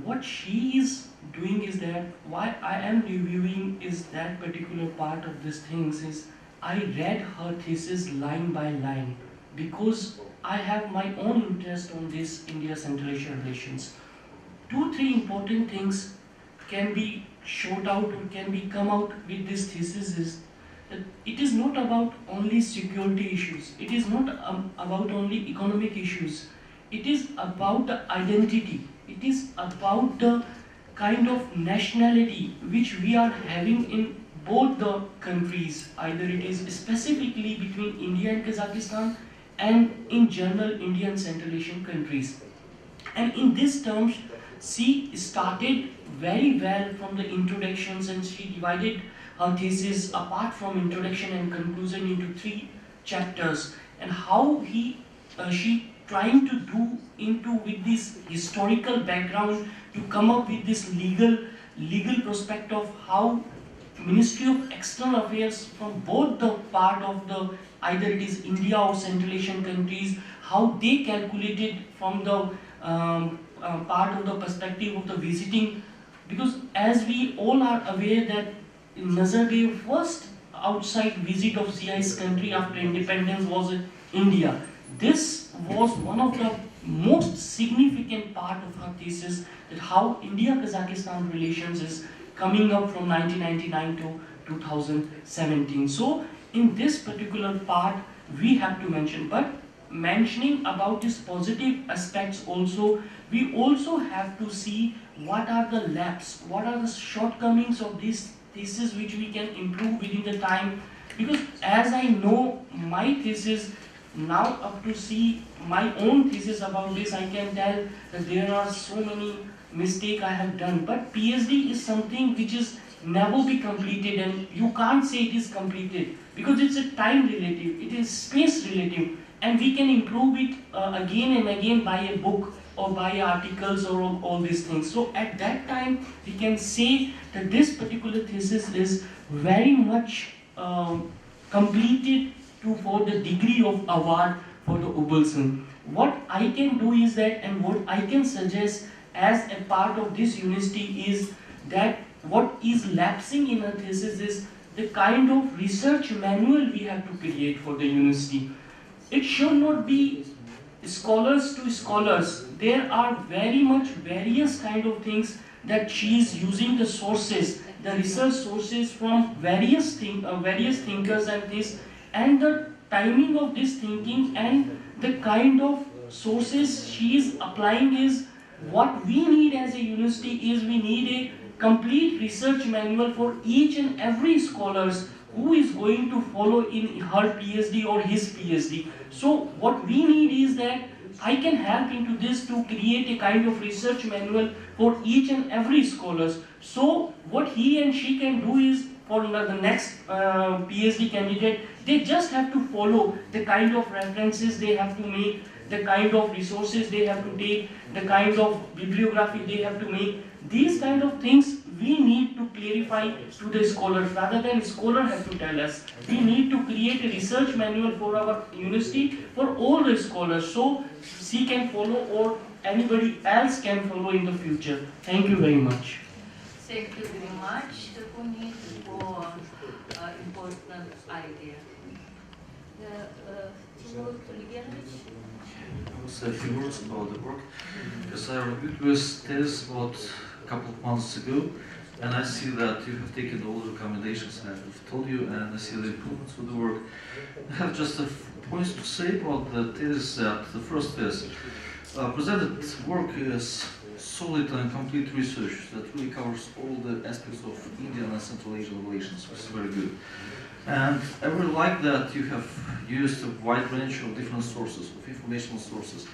What she is doing is that, why I am reviewing is that particular part of these things is, I read her thesis line by line because I have my own interest on this India-Central Asian relations. 2-3 important things can be showed out or can be come out with this thesis is that it is not about only security issues, it is not about only economic issues, it is about the identity, it is about the kind of nationality which we are having in both the countries, either it is specifically between India and Kazakhstan and in general Indian Central Asian countries. And in these terms, she started very well from the introductions and she divided her thesis apart from introduction and conclusion into 3 chapters, and how she trying to do into with this historical background to come up with this legal prospect of how Ministry of External Affairs from both the part of the either it is India or Central Asian countries, how they calculated from the part of the perspective of the visiting, because as we all are aware that Nazarbayev first outside visit of CIS country after independence was India. This was one of the most significant part of her thesis, that how India-Kazakhstan relations is coming up from 1999 to 2017. So in this particular part we have to mention, but mentioning about these positive aspects also, we also have to see what are the lapses, what are the shortcomings of this thesis which we can improve within the time, because as I know my thesis, now up to see my own thesis about this, I can tell that there are so many mistakes I have done, but PhD is something which is never be completed, and you can't say it is completed because it's a time relative, it is space relative, and we can improve it again and again by a book or by articles or all these things. So at that time we can say that this particular thesis is very much completed for the degree of award for the Ubelson. What I can do is that, and what I can suggest as a part of this university is that what is lapsing in a thesis is the kind of research manual we have to create for the university. It should not be scholars to scholars. There are very much various kind of things that she is using the sources, the research sources from various thinkers and this, and the timing of this thinking and the kind of sources she is applying is what we need as a university is we need a complete research manual for each and every scholars who is going to follow in her PhD or his PhD. So what we need is that I can help into this to create a kind of research manual for each and every scholars. So what he and she can do is for the next PhD candidate, they just have to follow the kind of references they have to make, the kind of resources they have to take, the kind of bibliography they have to make. These kind of things we need to clarify to the scholars rather than scholars have to tell us. We need to create a research manual for our university for all the scholars so she can follow or anybody else can follow in the future. Thank you very much. Thank you very much, Kuni, for important idea. I will say a few words about the work, because I reviewed this thesis about a couple of months ago, and I see that you have taken all the recommendations I have told you, and I see the improvements with the work. I have just a points to say about the thesis. That the first thesis presented work is solid and complete research that really covers all the aspects of Indian and Central Asian relations, which is very good. And I really like that you have used a wide range of different sources, of informational sources,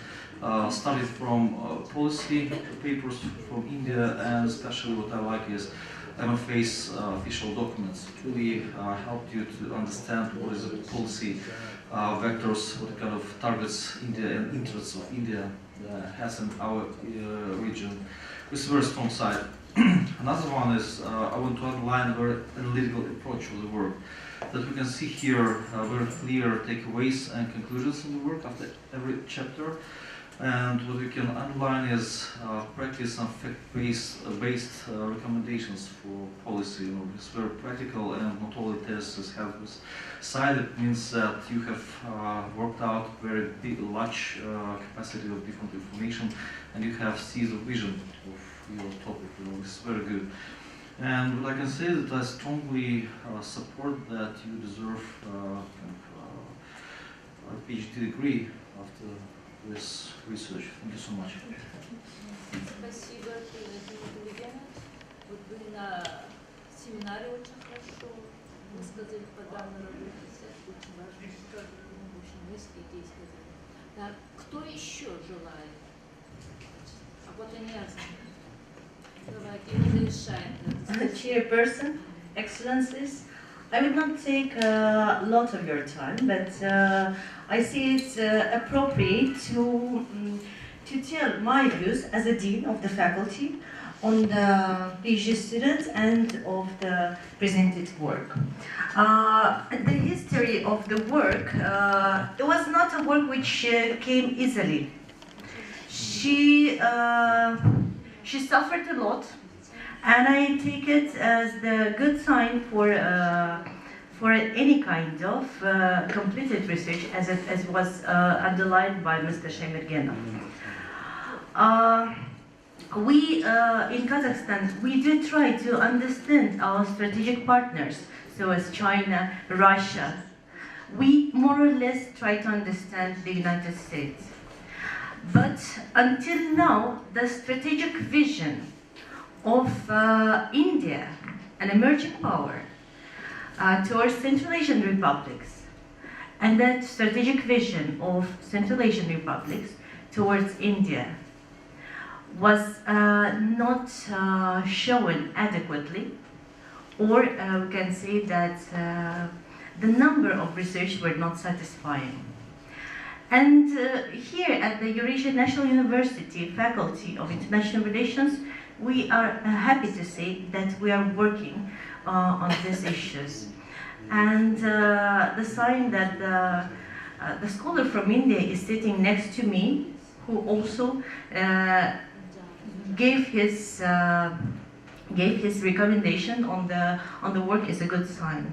starting from policy papers from India, and especially what I like is MFA's official documents. It really helped you to understand what is the policy vectors, what kind of targets India and interests of India has in our region, with a very strong side. Another one is I want to underline a very analytical approach of the work. That we can see here very clear takeaways and conclusions in the work after every chapter. And what we can underline is practice and fact-based recommendations for policy. You know, it's very practical, and not only tests have this side. It means that you have worked out very big, large capacity of different information, and you have seized the vision of your topic. You know, it's very good. And what I can say is that I strongly support that you deserve a PhD degree after this research. Thank you so much. Спасибо, Елена. Вот вы на семинаре очень хорошо высказали по данной работе. Очень важно, очень низкие идеи сказали. Так, кто еще желает? А вот они Chairperson, Excellencies, I will not take a lot of your time, but I see it appropriate to tell my views as a dean of the faculty on the PhD students and of the presented work. The history of the work, it was not a work which came easily. She suffered a lot, and I take it as the good sign for any kind of completed research, as was underlined by Mr. Shemirgenov. We in Kazakhstan, we do try to understand our strategic partners, so as China, Russia. We more or less try to understand the United States. But until now, the strategic vision of India, an emerging power, towards Central Asian republics, and that strategic vision of Central Asian republics towards India was not shown adequately, or we can say that the number of research were not satisfying. And here at the Eurasian National University Faculty of International Relations, we are happy to say that we are working on these issues. And the sign that the scholar from India is sitting next to me, who also gave his recommendation on the work, is a good sign.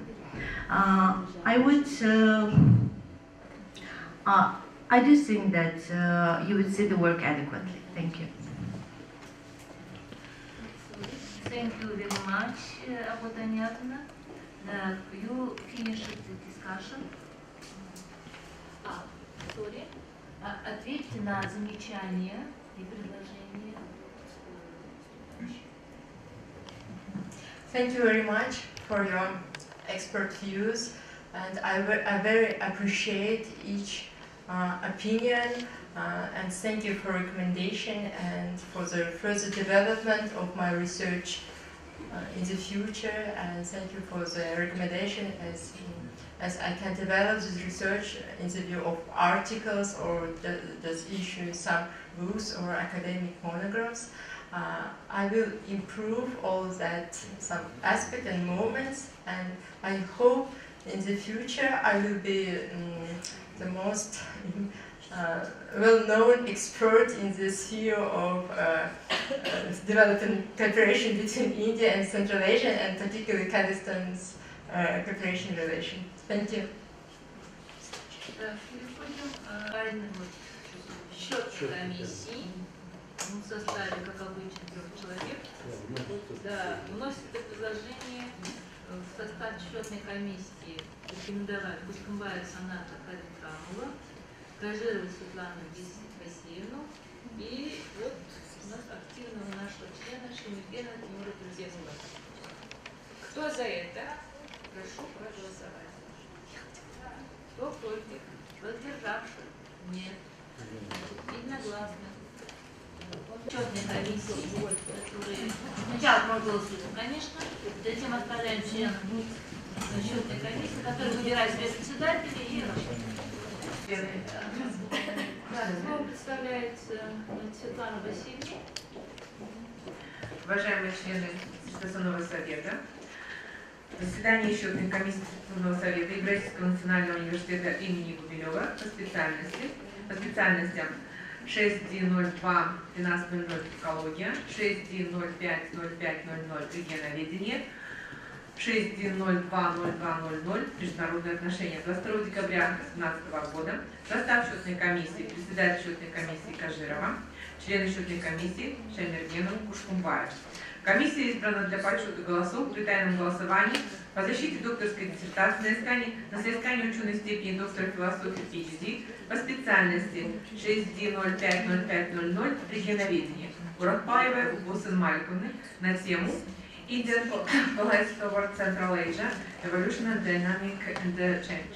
I do think that you would see the work adequately. Thank you. Thank you very much, Abotanyatna. You finished the discussion. Sorry. Ответьте на замечания и предложения. Thank you very much for your expert views, and I very appreciate each opinion, and thank you for recommendation and for the further development of my research in the future, and thank you for the recommendation as I can develop this research in the view of articles or just issue some books or academic monographs. I will improve all that, some aspects and moments, and I hope in the future I will be the most well-known expert in the sphere of development cooperation between India and Central Asia, and particularly Kazakhstan's cooperation relation. Thank you. Счет комиссии в составе, как обычно, 3 человек, да, вносит предложение в состав счетной комиссии рекомендовать Кушкумбаева Саната Кадикамова, Кажирову Светлану Васильевну, и вот у нас активного нашего члена Шемергена Тимура Турзевского. Кто за это? Прошу проголосовать. Кто против? Воздержавших? Нет. Единогласно. Счетной комиссии, которые сначала проголосуем, конечно, затем отправляем членов счетной комиссии, которые выбирают себе председателя и слово представляется Светлана Васильевна. Уважаемые члены Конституционного совета, заседание счетной комиссии Конституционного совета Евразийского национального университета имени Гумилева по специальностям 6D02-1200 психология, 6D05-0500 регионоведение, 6D02-0200 международные отношения. 22 декабря 2017 года состав счетной комиссии: председатель счетной комиссии Кажирова, члены счетной комиссии Шаймергенов, Кушкумбаев. Комиссия избрана для подсчета голосов при тайном голосовании по защите докторской диссертации на соискание ученой степени доктора философии PhD по специальности 6D05-0500 регионоведение Оракбаевой У.М на тему Indian Policy Toward Central Asia, Evolution and Dynamic and Change.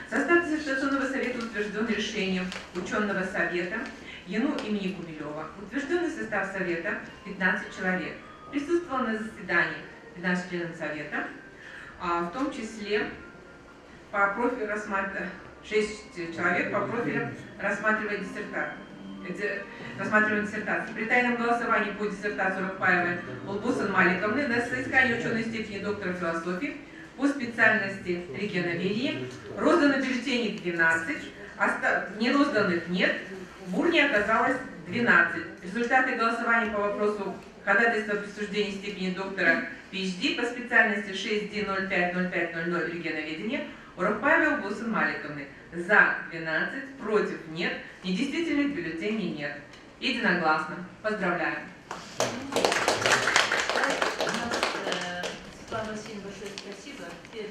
Состав диссертационного совета утвержден решением ученого совета ЯНУ имени Гумилева. Утвержденный состав совета 15 человек. Присутствовало на заседании 15 членов совета, в том числе по профилю 6 человек по профилю рассматривая диссертацию. При тайном голосовании по диссертации Оракбаевой У.М на соискание ученой степени доктора философии по специальности регионоведения роздано бюллетеней 12, нерозданных нет, в урне оказалось 12. Результаты голосования по вопросу ходатайства о присуждении степени доктора PhD по специальности 6D05-0500 регионоведения Оракбаевой У.М за 12, против нет, недействительных бюллетеней нет. Единогласно. Поздравляем. Светлана Васильевна, большое спасибо. Теперь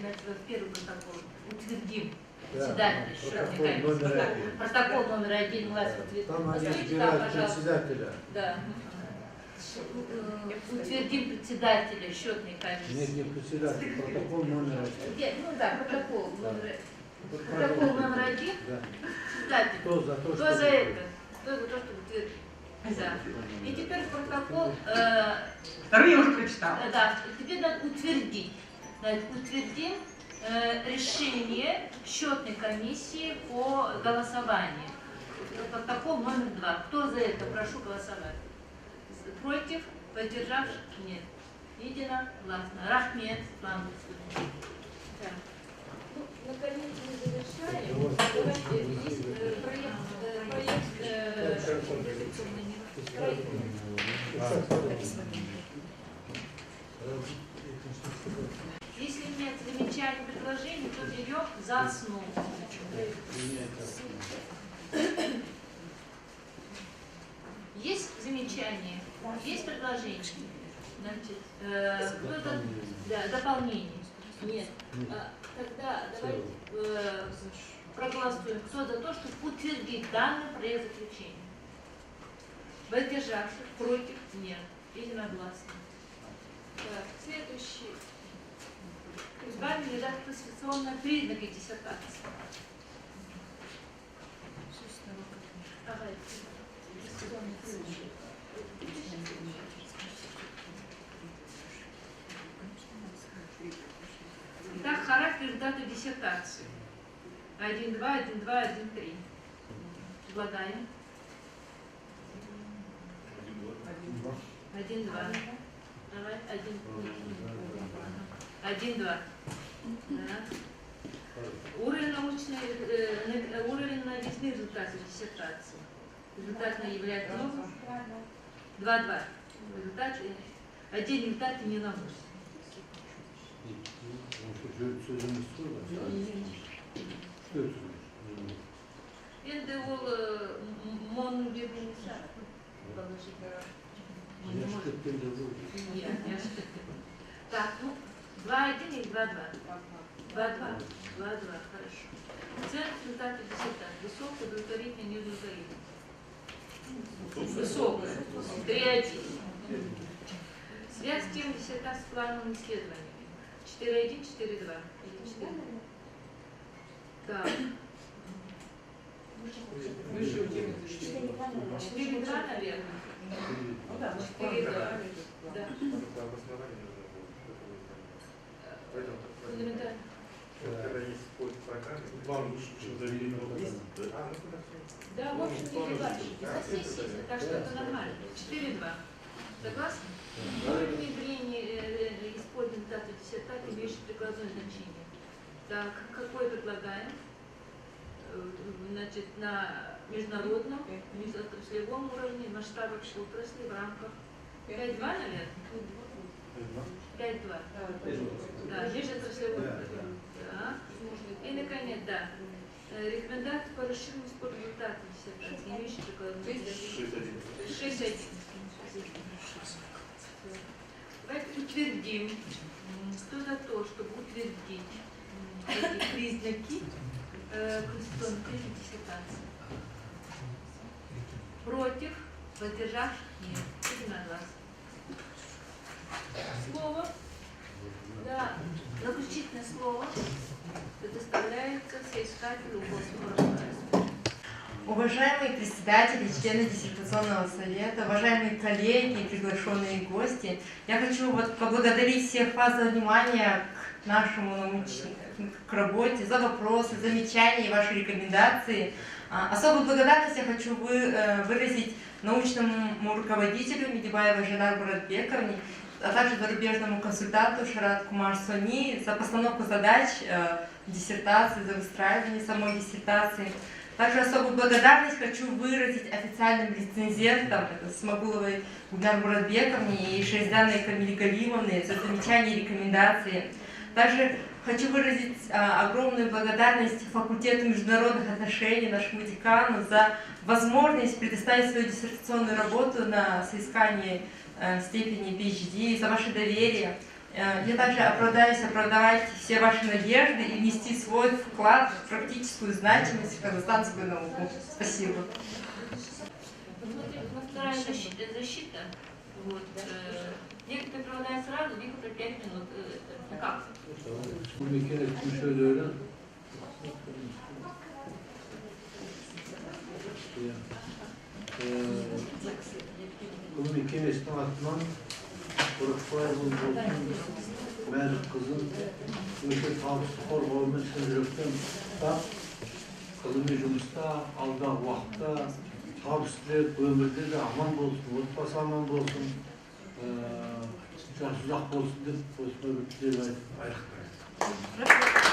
первый протокол утвердим. Председатель счетной комиссии. Протокол номер 1 власть утвердит. Там они избирают председателя. Да. Утвердим председателя счетной комиссии. Нет, не председатель, протокол номер 1. Ну да, протокол номер 1. Протокол номер 1. Да. Председатель. Кто за то, что это? Кто за то, чтобы утвердить? Да. И теперь протокол. Второй я уже прочитала. Да. Теперь надо утвердить. Утвердим решение счетной комиссии по голосованию. Протокол номер 2. Кто за это? Прошу голосовать. Против? Поддержавших? Нет. Единогласно. Рахмет. Светлана Васильевна. Ну, наконец мы завершаем. Давайте есть Если нет замечаний, предложений, то берем за основу. Есть замечания? Есть предложения? Значит, дополнение? Нет. Тогда давайте проголосуем. Кто за то, чтобы утвердить данный проект заключения? Воздержавших? Против? Нет. Единогласно. Так, следующий. Избавление дат классификационных признаков диссертации. диссертации. 1-2, 1-2, 1-3. Предлагаем. 1-2. Давай, 1-2. Да. Уровень навесных результатов диссертации. Результат является новым. 2-2. Один результат не на 8. Енді ол монның берген сәт. Так, ну, 2-1 и 2-2. 2-2. 2-2, хорошо. Центр результата диссертации. Высокая, удовлетворительная, неудовлетворительная. Высокая. 3-1. Связь с тем диссертации с плановыми исследованиями. 4-1, 4-2. Так. 4-2, наверное. 4-2. Да. Фундаментально. Когда есть вход в программе, да, в общем, не важно. Так что это нормально. 4-2. Согласны? Уровень внедрения использования даты диссертации имеющий прикладное значение. Так, какой предлагаем? Значит, на международном, межотраслевом уровне, масштабах отрасли в рамках 5-2, наверное? 5-2. Да, межотраслевом уровне. Да. И, наконец, да. Рекомендации по расширению использования результатов диссертации, имеющие прикладное значение. 6-1. Давайте утвердим. Кто за то, чтобы утвердить эти признаки конституционной тезисы диссертации? Против, воздержавших нет. Единогласно. Слово, да, заключительное слово предоставляется соискателю Оракбаевой. Уважаемые председатели, члены диссертационного совета, уважаемые коллеги и приглашенные гости, я хочу поблагодарить всех вас за внимание к нашему к работе, за вопросы, замечания и ваши рекомендации. Особую благодарность я хочу выразить научному руководителю Медибаевой Жанар Буратбековне, а также зарубежному консультанту Шарат Кумар Сони за постановку задач диссертации, за выстраивание самой диссертации. Также особую благодарность хочу выразить официальным рецензентам, это Смогуловой Жанар Буратбековне и Шейзданой Камиле Галимовне за замечания и рекомендации. Также хочу выразить огромную благодарность факультету международных отношений, нашему декану, за возможность предоставить свою диссертационную работу на соискание степени PhD, за ваше доверие. Я также оправдать все ваши надежды и внести свой вклад в практическую значимость в казахстанскую науку. Спасибо. Вторая защита. Вот. Некоторые предлагают сразу, некоторые 5 минут. Как? Оракбаевың болсын, бәрі қызын өте табысты қорғаумен шын жүректен ұстап, ғылыми жұмыста, алдағы уақытта табыс тілеп, өмірде де аман болсын, отбасы аман болсын, жасы ұзақ болсын деп осылай бір тілек айтып аяқтаймын.